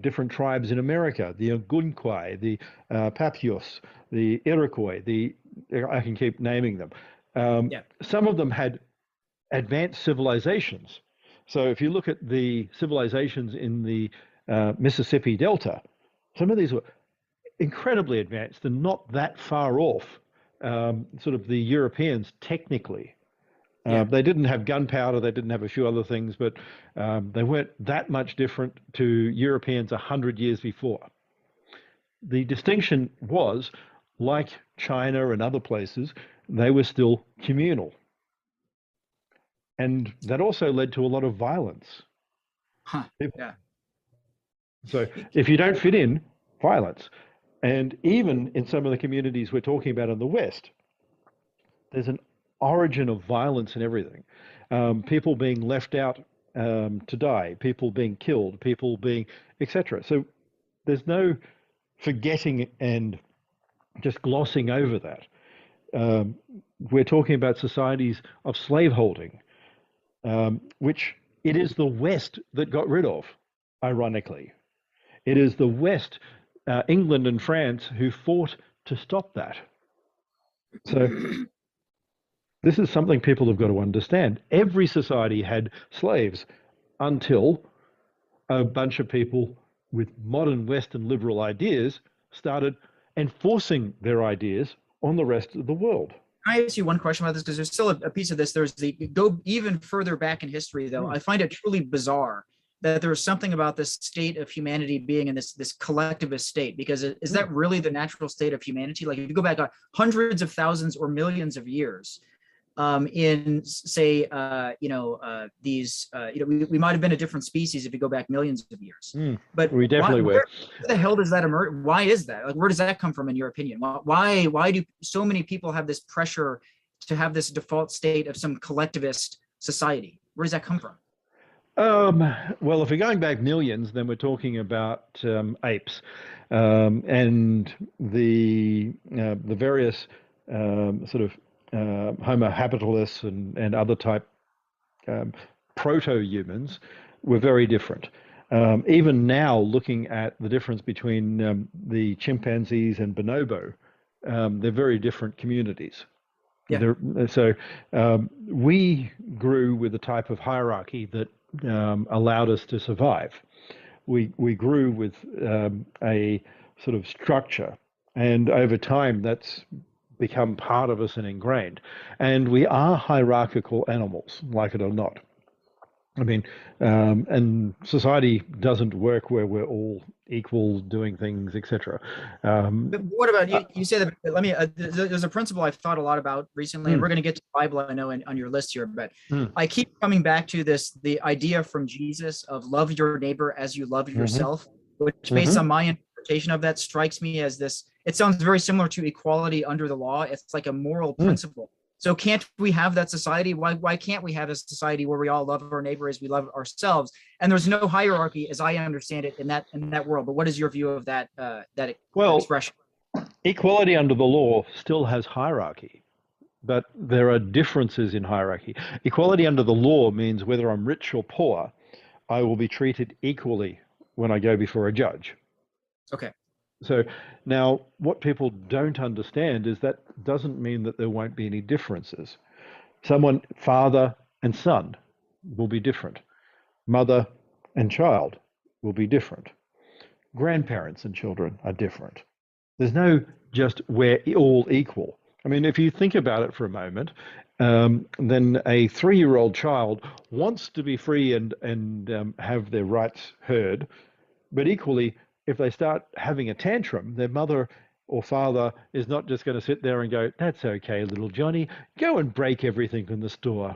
different tribes in America, the Algonquin, the Papios, the Iroquois, I can keep naming them. Some of them had advanced civilizations. So if you look at the civilizations in the Mississippi Delta, some of these were incredibly advanced and not that far off sort of the Europeans technically. Yeah. They didn't have gunpowder, they didn't have a few other things, but they weren't that much different to Europeans 100 years before. The distinction was, like China and other places, they were still communal. And that also led to a lot of violence. Huh. Yeah. So if you don't fit in, violence. And even in some of the communities we're talking about in the West, there's an origin of violence and everything. People being left out to die, people being killed, people being, etc. So there's no forgetting and just glossing over that. We're talking about societies of slaveholding, which it is the West that got rid of, ironically. It is the West, England and France, who fought to stop that. So this is something people have got to understand. Every society had slaves until a bunch of people with modern Western liberal ideas started enforcing their ideas on the rest of the world. Can I ask you one question about this? Because there's still a piece of this. There's the go even further back in history, though. I find it truly bizarre that there's something about this state of humanity being in this collectivist state. Because is that really the natural state of humanity? Like if you go back hundreds of thousands or millions of years, in say these we might have been a different species if you go back millions of years, but we definitely were. Where the hell does that emerge? Why is that? Like, where does that come from, in your opinion? Why do so many people have this pressure to have this default state of some collectivist society? Where does that come from? Well, if we're going back millions, then we're talking about apes and the various sort of Homo habilis and other type proto-humans were very different. Even now, looking at the difference between the chimpanzees and bonobo, they're very different communities. Yeah. So we grew with a type of hierarchy that allowed us to survive. We grew with a sort of structure, and over time that's become part of us and ingrained. And we are hierarchical animals, like it or not. I mean, and society doesn't work where we're all equal, doing things, etc. But what about you? You say that. Let me. There's a principle I've thought a lot about recently, and we're going to get to the Bible, I know, on your list here. But I keep coming back to the idea from Jesus of love your neighbor as you love yourself, which, based on my interpretation of that, strikes me as this. It sounds very similar to equality under the law. It's like a moral principle. So can't we have that society? Why can't we have a society where we all love our neighbor as we love ourselves? And there's no hierarchy, as I understand it, in that world. But what is your view of that expression? Equality under the law still has hierarchy, but there are differences in hierarchy. Equality under the law means whether I'm rich or poor, I will be treated equally when I go before a judge. Okay. So now what people don't understand is that doesn't mean that there won't be any differences. Father and son will be different. Mother and child will be different. Grandparents and children are different. There's no just we're all equal. I mean, if you think about it for a moment, then a 3-year-old child wants to be free and have their rights heard, but equally, if they start having a tantrum, their mother or father is not just going to sit there and go, "That's okay, little Johnny, go and break everything in the store."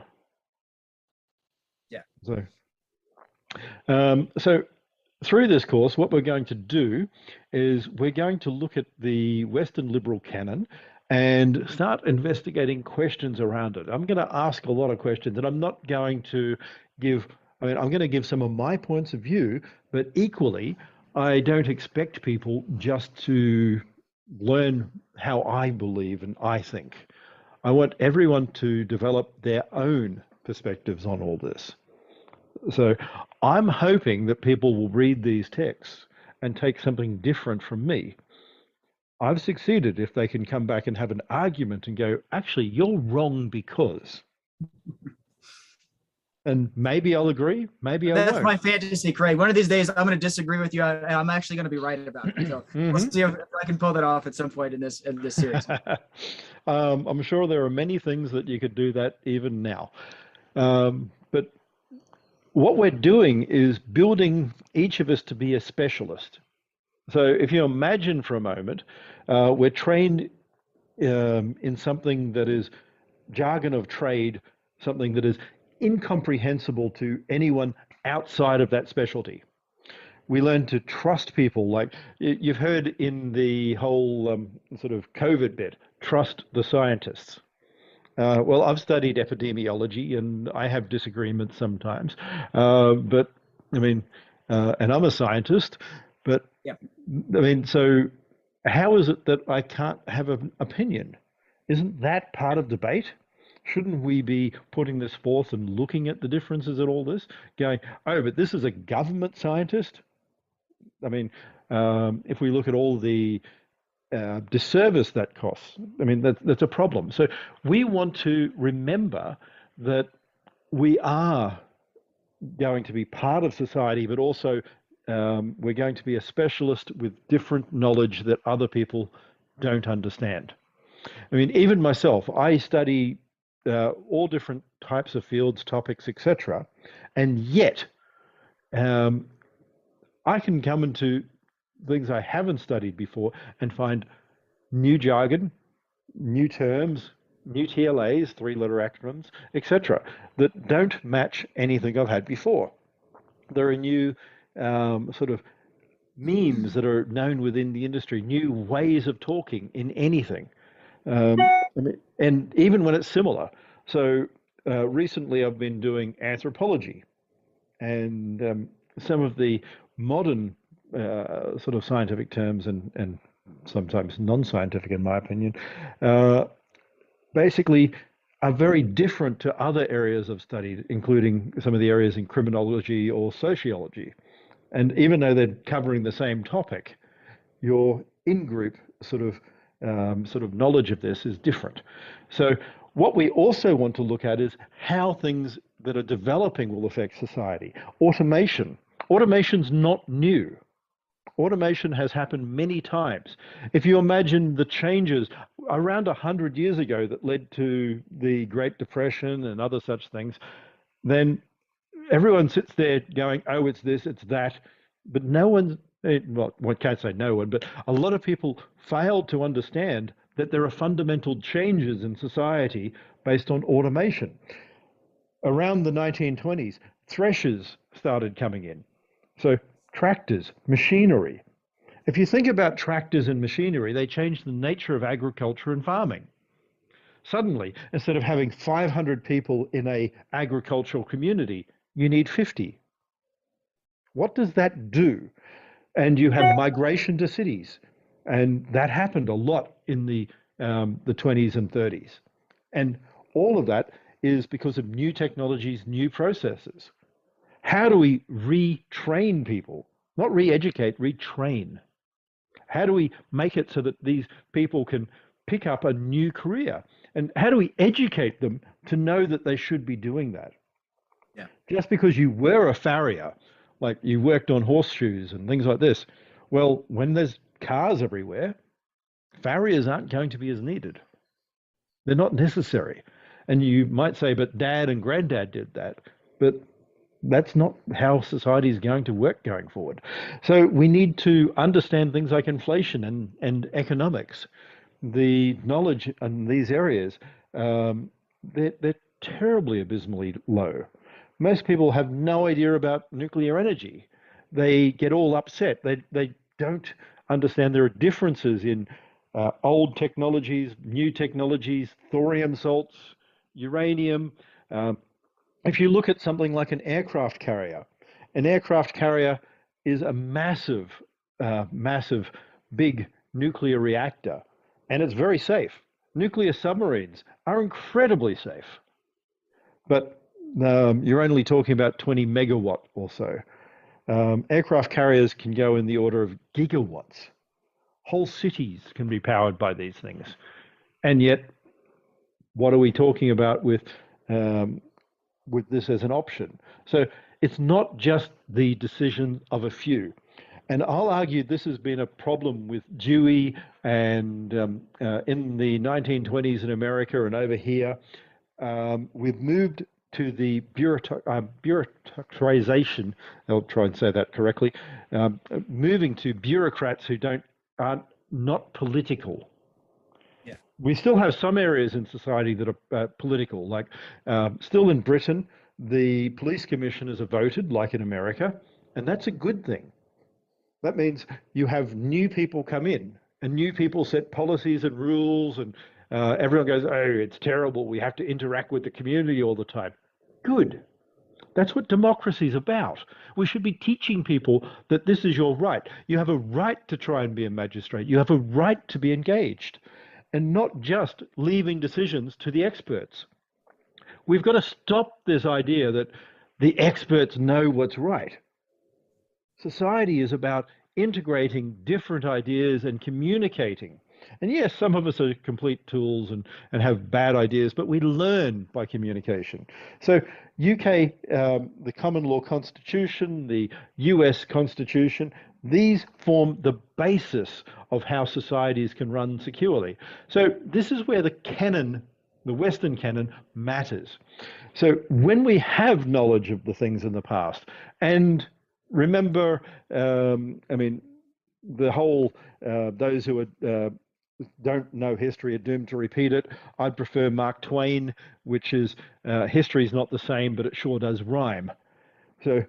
Yeah. So through this course, what we're going to do is we're going to look at the Western liberal canon and start investigating questions around it. I'm going to ask a lot of questions, and I'm not going to I'm going to give some of my points of view, but equally, I don't expect people just to learn how I believe and I think. I want everyone to develop their own perspectives on all this. So I'm hoping that people will read these texts and take something different from me. I've succeeded if they can come back and have an argument and go, actually, you're wrong because. And maybe I'll agree, maybe I That's won't. my fantasy, Craig. One of these days, I'm going to disagree with you, and I'm actually going to be right about it. So we'll see if I can pull that off at some point in this series. I'm sure there are many things that you could do that even now. But what we're doing is building each of us to be a specialist. So if you imagine for a moment, we're trained in something that is jargon of trade, something that is incomprehensible to anyone outside of that specialty. We learn to trust people. Like you've heard in the whole sort of COVID bit, trust the scientists. Well, I've studied epidemiology and I have disagreements sometimes. But I mean, and I'm a scientist, but Yeah. I mean, so how is it that I can't have an opinion? Isn't that part of debate? Shouldn't we be putting this forth and looking at the differences in all this? Going, oh, but this is a government scientist. I mean, if we look at all the disservice that costs, I mean, that's a problem. So we want to remember that we are going to be part of society, but also we're going to be a specialist with different knowledge that other people don't understand. I mean, even myself, I study all different types of fields, topics, etc., and yet um, I can come into things I haven't studied before and find new jargon, new terms, new TLAs, three-letter acronyms, etc., that don't match anything I've had before. There are new sort of memes that are known within the industry, new ways of talking in anything. I mean, and even when it's similar. So recently I've been doing anthropology, and some of the modern sort of scientific terms and sometimes non-scientific, in my opinion, uh, basically are very different to other areas of study, including some of the areas in criminology or sociology. And even though they're covering the same topic, your in-group sort of knowledge of this is different. So what we also want to look at is how things that are developing will affect society. Automation. Automation's not new. Automation has happened many times. If you imagine the changes around 100 years ago that led to the Great Depression and other such things, then everyone sits there going, oh, it's this, it's that. But no one's, well, I can't say no one, but a lot of people failed to understand that there are fundamental changes in society based on automation. Around the 1920s, threshers started coming in. So tractors, machinery. If you think about tractors and machinery, they changed the nature of agriculture and farming. Suddenly, instead of having 500 people in a agricultural community, you need 50. What does that do? And you have migration to cities, and that happened a lot in the 20s and 30s. And all of that is because of new technologies, new processes. How do we retrain people? Not re-educate, retrain. How do we make it so that these people can pick up a new career? And how do we educate them to know that they should be doing that? Yeah. Just because you were a farrier, like you worked on horseshoes and things like this, well, when there's cars everywhere, farriers aren't going to be as needed. They're not necessary. And you might say, but dad and granddad did that. But that's not how society is going to work going forward. So we need to understand things like inflation and economics. The knowledge in these areas, they're terribly abysmally low. Most people have no idea about nuclear energy. They get all upset. They don't understand there are differences in old technologies, new technologies, thorium salts, uranium. Um, if you look at something like an aircraft carrier is a massive, massive, big nuclear reactor, and it's very safe. Nuclear submarines are incredibly safe, but you're only talking about 20 megawatt or so. Aircraft carriers can go in the order of gigawatts. Whole cities can be powered by these things. And yet, what are we talking about with um, with this as an option. So it's not just the decision of a few. And I'll argue this has been a problem with Dewey and in the 1920s in America and over here. We've moved to the bureaucratization, I'll try and say that correctly, moving to bureaucrats who aren't not political. Yeah. We still have some areas in society that are political, like still in Britain, the police commissioners are voted, like in America, and that's a good thing. That means you have new people come in and new people set policies and rules, and everyone goes, oh, it's terrible. We have to interact with the community all the time. Good. That's what democracy is about. We should be teaching people that this is your right. You have a right to try and be a magistrate. You have a right to be engaged, and not just leaving decisions to the experts. We've got to stop this idea that the experts know what's right. Society is about integrating different ideas and communicating. And yes, some of us are complete tools and have bad ideas, but we learn by communication. So UK, the common law constitution, the US constitution, these form the basis of how societies can run securely. So this is where the canon, the Western canon, matters. So when we have knowledge of the things in the past, and remember, the whole, those who don't know history are doomed to repeat it. I'd prefer Mark Twain, which is history is not the same, but it sure does rhyme. So,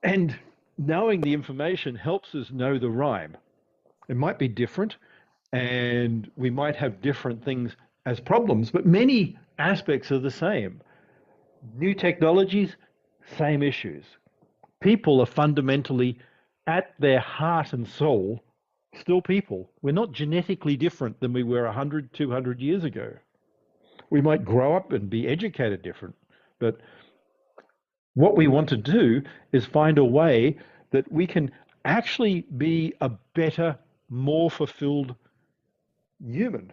and knowing the information helps us know the rhyme. It might be different, and we might have different things as problems, but many aspects are the same. New technologies, same issues. People are fundamentally, at their heart and soul, still people. We're not genetically different than we were 100, 200 years ago. We might grow up and be educated different, but what we want to do is find a way that we can actually be a better, more fulfilled human,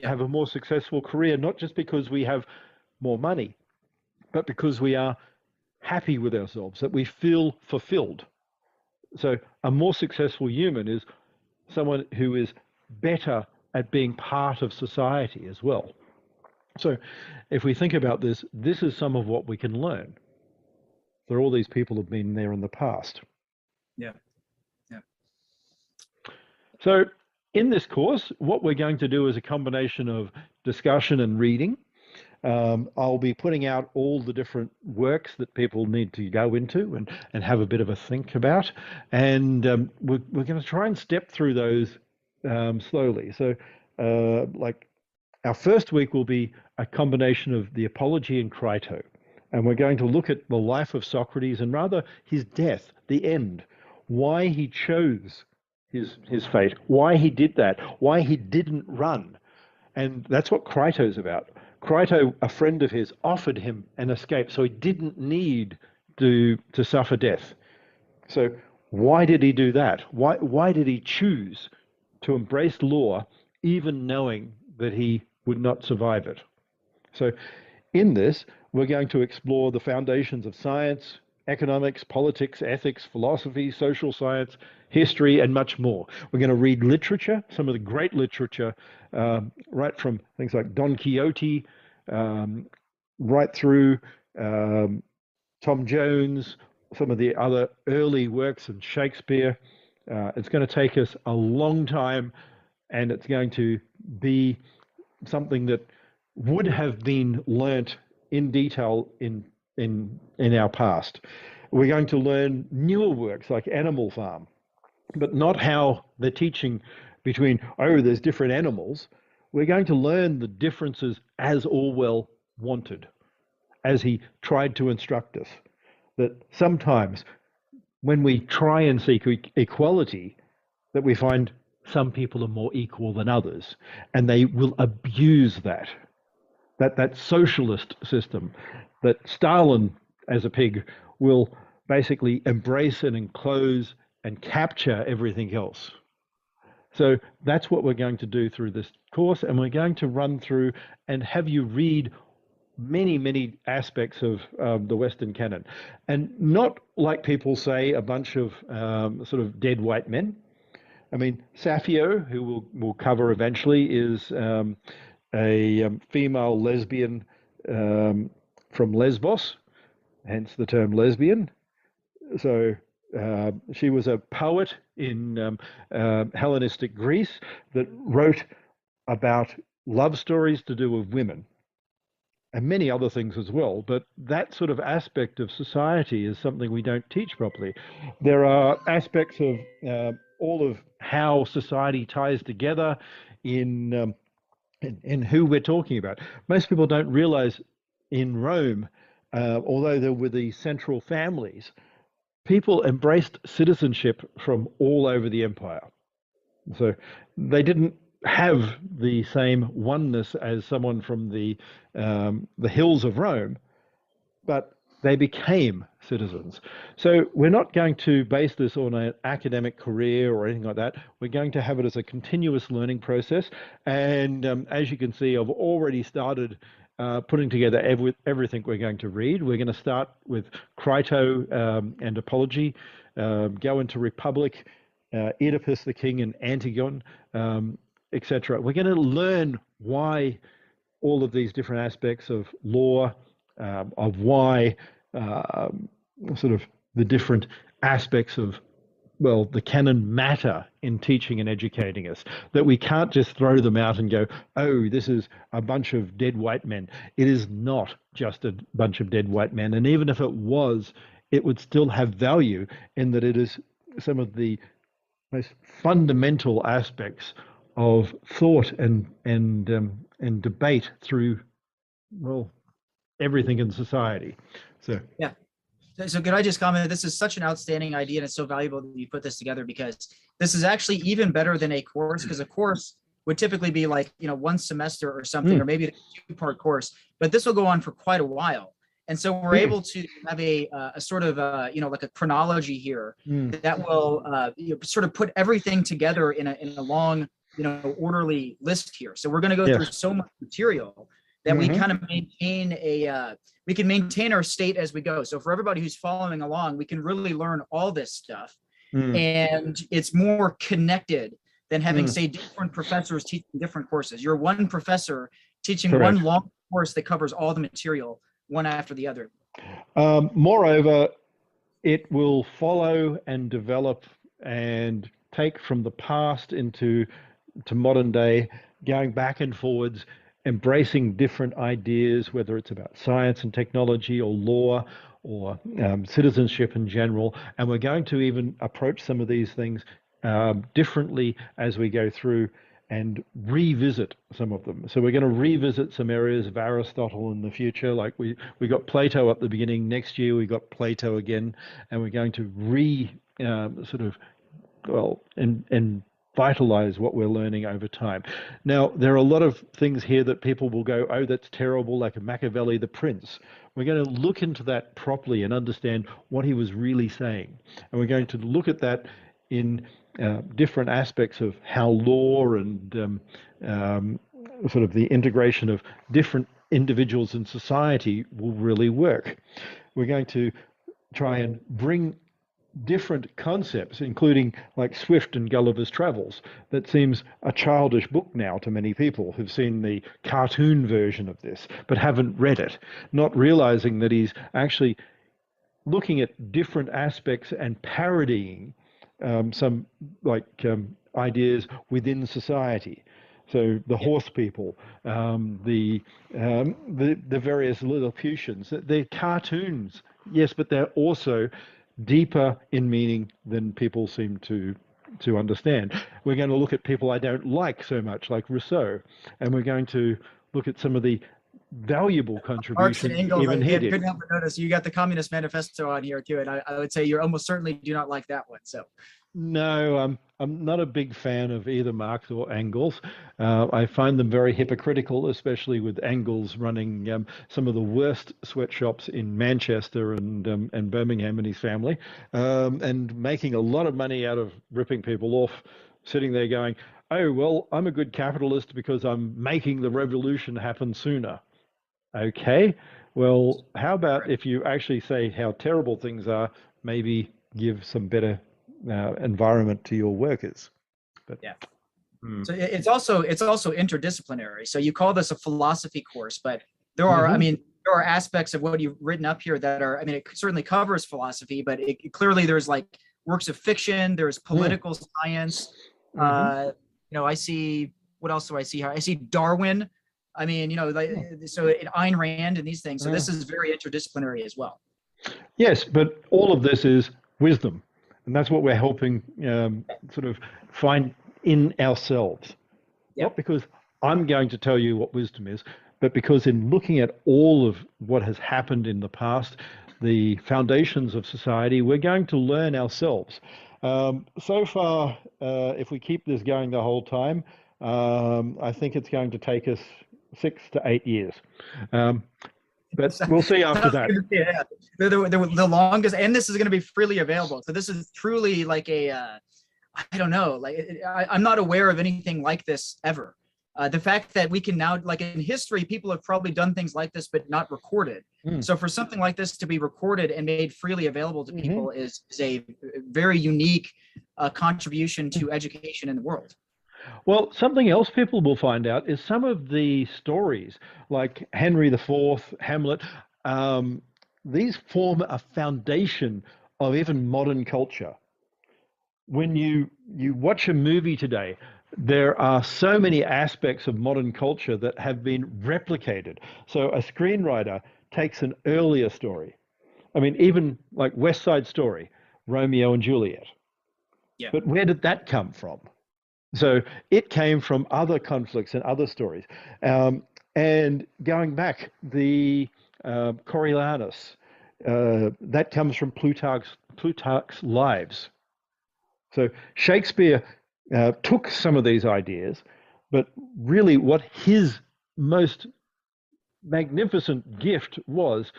have a more successful career, not just because we have more money, but because we are happy with ourselves, that we feel fulfilled. So a more successful human is someone who is better at being part of society as well. So if we think about this, this is some of what we can learn. There are all these people who have been there in the past. Yeah. Yeah. So in this course, what we're going to do is a combination of discussion and reading. I'll be putting out all the different works that people need to go into and have a bit of a think about. And we're going to try and step through those slowly. So like our first week will be a combination of the Apology and Crito. And we're going to look at the life of Socrates and rather his death, the end, why he chose his fate, why he did that, why he didn't run. And that's what Crito's about. Crito, a friend of his, offered him an escape, so he didn't need to suffer death. So why did he do that? Why did he choose to embrace law, even knowing that he would not survive it? So in this, we're going to explore the foundations of science, economics, politics, ethics, philosophy, social science, history, and much more. We're going to read literature, some of the great literature, right from things like Don Quixote, right through Tom Jones, some of the other early works in Shakespeare. It's going to take us a long time, and it's going to be something that would have been learnt in detail in our past. We're going to learn newer works like Animal Farm, but not how they're teaching between, oh, there's different animals. We're going to learn the differences as Orwell wanted, as he tried to instruct us, that sometimes when we try and seek equality, that we find some people are more equal than others, and they will abuse that socialist system, that Stalin, as a pig, will basically embrace and enclose and capture everything else. So that's what we're going to do through this course, and we're going to run through and have you read many, many aspects of the Western canon, and not like people say, a bunch of sort of dead white men. I mean, Sappho, who we'll cover eventually, is a female lesbian from Lesbos, hence the term lesbian. So she was a poet in Hellenistic Greece that wrote about love stories to do with women and many other things as well. But that sort of aspect of society is something we don't teach properly. There are aspects of all of how society ties together in who we're talking about. Most people don't realize in Rome, although there were the central families, people embraced citizenship from all over the empire. So they didn't have the same oneness as someone from the hills of Rome, but they became citizens. So we're not going to base this on an academic career or anything like that. We're going to have it as a continuous learning process. And as you can see, I've already started putting together everything we're going to read. We're going to start with Crito and Apology, go into Republic, Oedipus the King and Antigone, etc. We're going to learn why all of these different aspects of law, of why sort of the different aspects of, well, the canon matter in teaching and educating us, that we can't just throw them out and go, oh, this is a bunch of dead white men. It is not just a bunch of dead white men. And even if it was, it would still have value in that it is some of the most fundamental aspects of thought and debate through, well, everything in society. So yeah. So could I just comment? This is such an outstanding idea, and it's so valuable that you put this together, because this is actually even better than a course, because a course would typically be like, you know, one semester or something, or maybe a two-part course, but this will go on for quite a while. And so we're able to have a sort of, you know, like a chronology here that will you know, sort of put everything together in a long, you know, orderly list here. So we're going to go through so much material that we kind of maintain we can maintain our state as we go. So for everybody who's following along, we can really learn all this stuff, and it's more connected than having, say, different professors teaching different courses. You're one professor teaching one long course that covers all the material, one after the other. Moreover, it will follow and develop and take from the past into modern day, going back and forwards, embracing different ideas, whether it's about science and technology or law or citizenship in general. And we're going to even approach some of these things differently as we go through and revisit some of them. So we're going to revisit some areas of Aristotle in the future. Like we got Plato at the beginning. Next year we got Plato again, and we're going to sort of, well, and vitalize what we're learning over time. Now, there are a lot of things here that people will go, oh, that's terrible, like a Machiavelli, the Prince. We're going to look into that properly and understand what he was really saying. And we're going to look at that in different aspects of how law and sort of the integration of different individuals in society will really work. We're going to try and bring different concepts, including like Swift and Gulliver's Travels, that seems a childish book now to many people who've seen the cartoon version of this, but haven't read it, not realizing that he's actually looking at different aspects and parodying some like ideas within society. So the horse people, the various Lilliputians, they're cartoons, yes, but they're also deeper in meaning than people seem to understand. We're going to look at people I don't like so much, like Rousseau, and we're going to look at some of the valuable contributions even he did. Couldn't help but notice you got the Communist Manifesto on here too, and I would say you almost certainly do not like that one. So. No, I'm not a big fan of either Marx or Engels. I find them very hypocritical, especially with Engels running some of the worst sweatshops in Manchester and Birmingham and his family, and making a lot of money out of ripping people off, sitting there going, oh, well, I'm a good capitalist because I'm making the revolution happen sooner. Okay. Well, how about if you actually say how terrible things are, maybe give some better environment to your workers. But Yeah. mm, So it's also interdisciplinary. So you call this a philosophy course, but there are, I hmm mean, there are aspects of what you've written up here that are, I mean, it certainly covers philosophy, but clearly there's like works of fiction, there's mm, political science. hmm I see, what else do I see here? I see Darwin. I mean, like, so Ayn Rand and these things. So this mm. is very interdisciplinary as well. Yes, but all of this is wisdom, and that's what we're helping sort of find in ourselves. Yeah. Not because I'm going to tell you what wisdom is, but because in looking at all of what has happened in the past, the foundations of society, we're going to learn ourselves. So far, if we keep this going the whole time, I think it's going to take us 6 to 8 years. Um, but we'll see after that. Yeah, the longest, and this is going to be freely available. So this is truly like I don't know, like I'm not aware of anything like this ever. The fact that we can now, like in history, people have probably done things like this, but not recorded. Mm. So for something like this to be recorded and made freely available to hmm people is a very unique contribution to education in the world. Well, something else people will find out is some of the stories, like Henry IV, Hamlet, um, these form a foundation of even modern culture. When you watch a movie today, there are so many aspects of modern culture that have been replicated. So a screenwriter takes an earlier story. I mean, even like West Side Story, Romeo and Juliet. Yeah. But where did that come from? So it came from other conflicts and other stories. And going back, the Coriolanus, that comes from Plutarch's Lives. So Shakespeare took some of these ideas, but really what his most magnificent gift was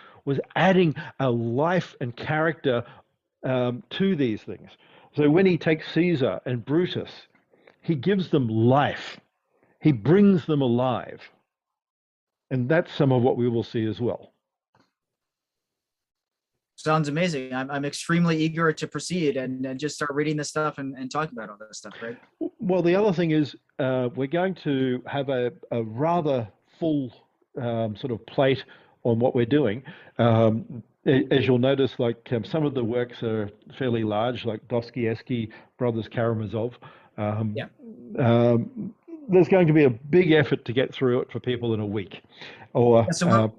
adding a life and character to these things. So when he takes Caesar and Brutus, he gives them life. He brings them alive. And that's some of what we will see as well. Sounds amazing. I'm extremely eager to proceed and just start reading this stuff and talking about all this stuff, right? Well, the other thing is we're going to have a rather full sort of plate on what we're doing. As you'll notice, like some of the works are fairly large, like Dostoevsky, Brothers Karamazov. Um, Yeah. there's going to be a big effort to get through it for people in a week. Or So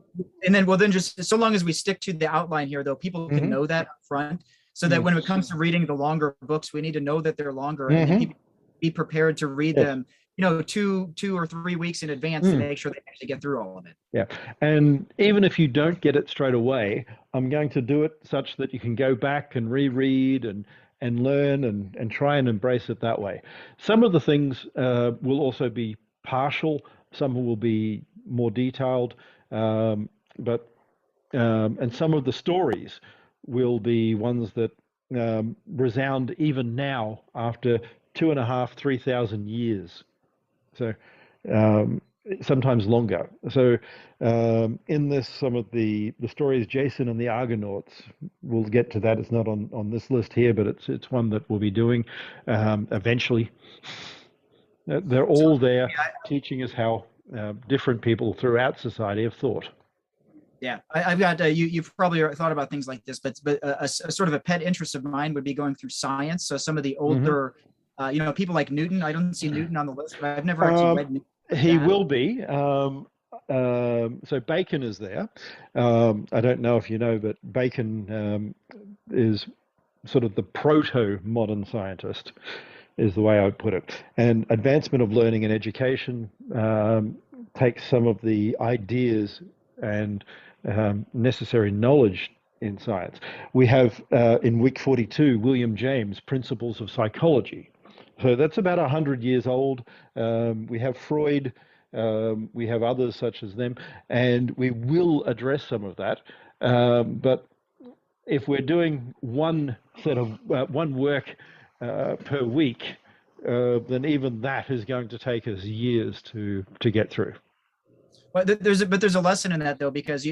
and then then just so long as we stick to the outline here, though, people can mhm, know that up front, so that when it comes to reading the longer books, we need to know that they're longer, and then mhm, people be prepared to read yes. them, 2 or 3 weeks in advance to Mm. make sure they actually get through all of it. Yeah. And even if you don't get it straight away, I'm going to do it such that you can go back and reread and learn and try and embrace it that way. Some of the things will also be partial, some will be more detailed, but and some of the stories will be ones that resound even now after 2.5, 3,000 years. So um, sometimes longer. So in this, some of the stories, Jason and the Argonauts, we'll get to that. It's not on this list here, but it's one that we'll be doing eventually. They're So all there teaching us how different people throughout society have thought. yeah, I've got you've probably thought about things like this, but a sort of a pet interest of mine would be going through science. So some of the hmm older, people like Newton. I don't see Newton on the list, but I've never actually Um, read Newton like he that. will be. So Bacon is there. I don't know if you know, but Bacon is sort of the proto-modern scientist, is the way I would put it. And advancement of learning and education takes some of the ideas and necessary knowledge in science. We have in week 42, William James, Principles of Psychology. So that's about 100 years old. We have Freud, we have others such as them, and we will address some of that. But if we're doing one work per week, then even that is going to take us years to get through. But there's a lesson in that though, because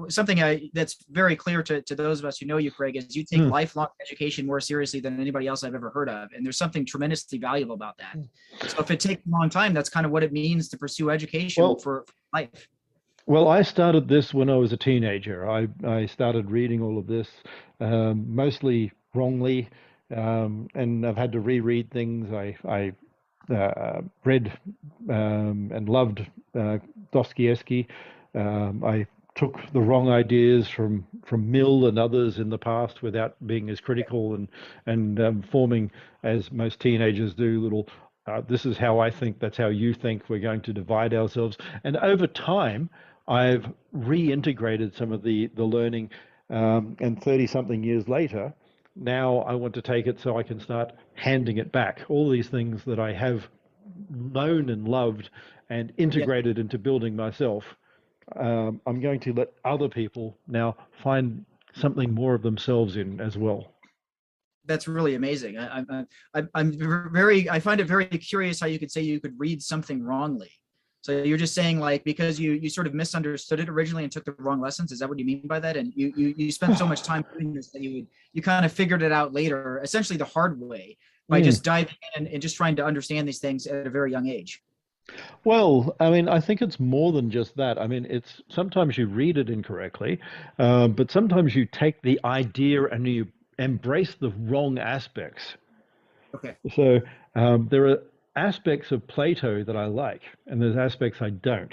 something that's very clear to those of us who know you, Craig, is you take lifelong education more seriously than anybody else I've ever heard of, and there's something tremendously valuable about that. So if it takes a long time, that's kind of what it means to pursue education for life. Well, I started this when I was a teenager. I started reading all of this, mostly wrongly, and I've had to reread things. I read and loved Dostoevsky. I took the wrong ideas from Mill and others in the past without being as critical and forming, as most teenagers do, little. This is how I think. That's how you think. We're going to divide ourselves. And over time, I've reintegrated some of the learning, and 30-something years later, now I want to take it so I can start handing it back. All these things that I have known and loved and integrated into building myself, I'm going to let other people now find something more of themselves in as well. That's really amazing. I find it very curious how you could say you could read something wrongly. So you're just saying, like, because you sort of misunderstood it originally and took the wrong lessons. Is that what you mean by that? And you spent so much time doing this that you kind of figured it out later, essentially the hard way, by just diving in and just trying to understand these things at a very young age. Well, I mean, I think it's more than just that. I mean, it's sometimes you read it incorrectly, but sometimes you take the idea and you embrace the wrong aspects. Okay. So there are aspects of Plato that I like, and there's aspects I don't.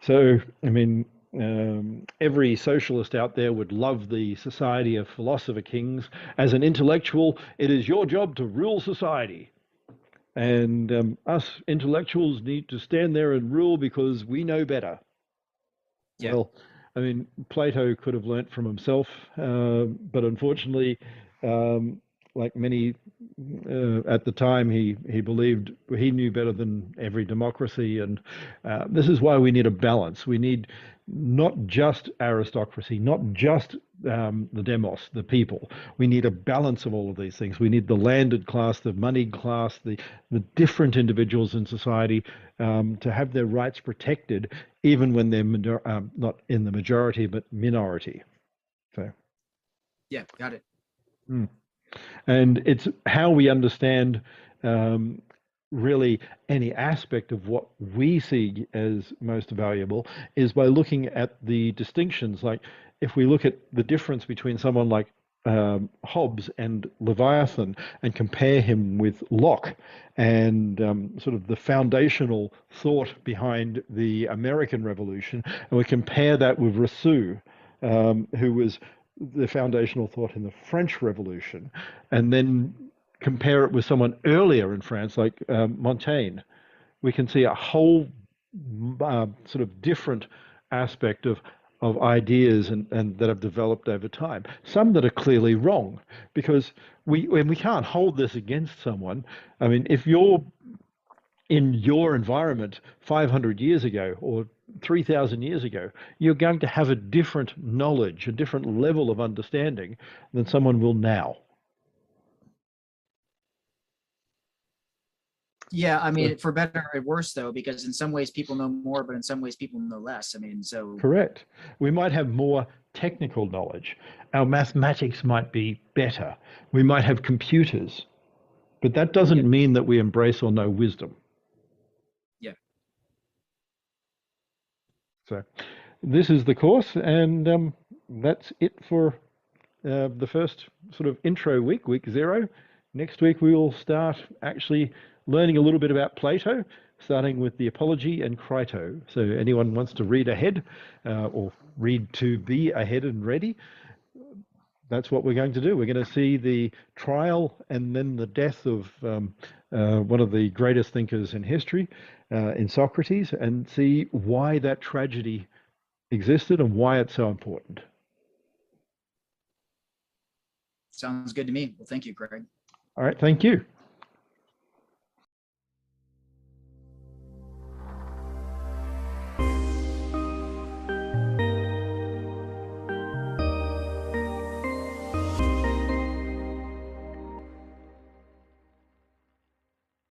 So, I mean, every socialist out there would love the society of philosopher kings. As an intellectual, it is your job to rule society. And us intellectuals need to stand there and rule because we know better. Yeah. Well, I mean, Plato could have learnt from himself, but unfortunately, like many at the time, he believed he knew better than every democracy, and this is why we need a balance. We need not just aristocracy, not just the demos, the people. We need a balance of all of these things. We need the landed class, the moneyed class, the different individuals in society to have their rights protected, even when they're not in the majority, but minority. So, yeah, got it. And it's how we understand really any aspect of what we see as most valuable is by looking at the distinctions. Like if we look at the difference between someone like Hobbes and Leviathan and compare him with Locke and sort of the foundational thought behind the American Revolution, and we compare that with Rousseau, who was the foundational thought in the French Revolution, and then compare it with someone earlier in France, like Montaigne, we can see a whole sort of different aspect of ideas and that have developed over time. Some that are clearly wrong, because we can't hold this against someone. I mean, if you're in your environment 500 years ago or 3,000 years ago, you're going to have a different knowledge, a different level of understanding than someone will now. Yeah, I mean, for better or worse, though, because in some ways people know more, but in some ways people know less. I mean, so. Correct. We might have more technical knowledge. Our mathematics might be better. We might have computers, but that doesn't mean that we embrace or know wisdom. Yeah. So this is the course, and that's it for the first sort of intro week, week 0. Next week we will start actually learning a little bit about Plato, starting with the Apology and Crito. So anyone wants to read ahead or read to be ahead and ready, that's what we're going to do. We're going to see the trial and then the death of one of the greatest thinkers in history, in Socrates, and see why that tragedy existed and why it's so important. Sounds good to me. Well, thank you, Craig. All right, thank you.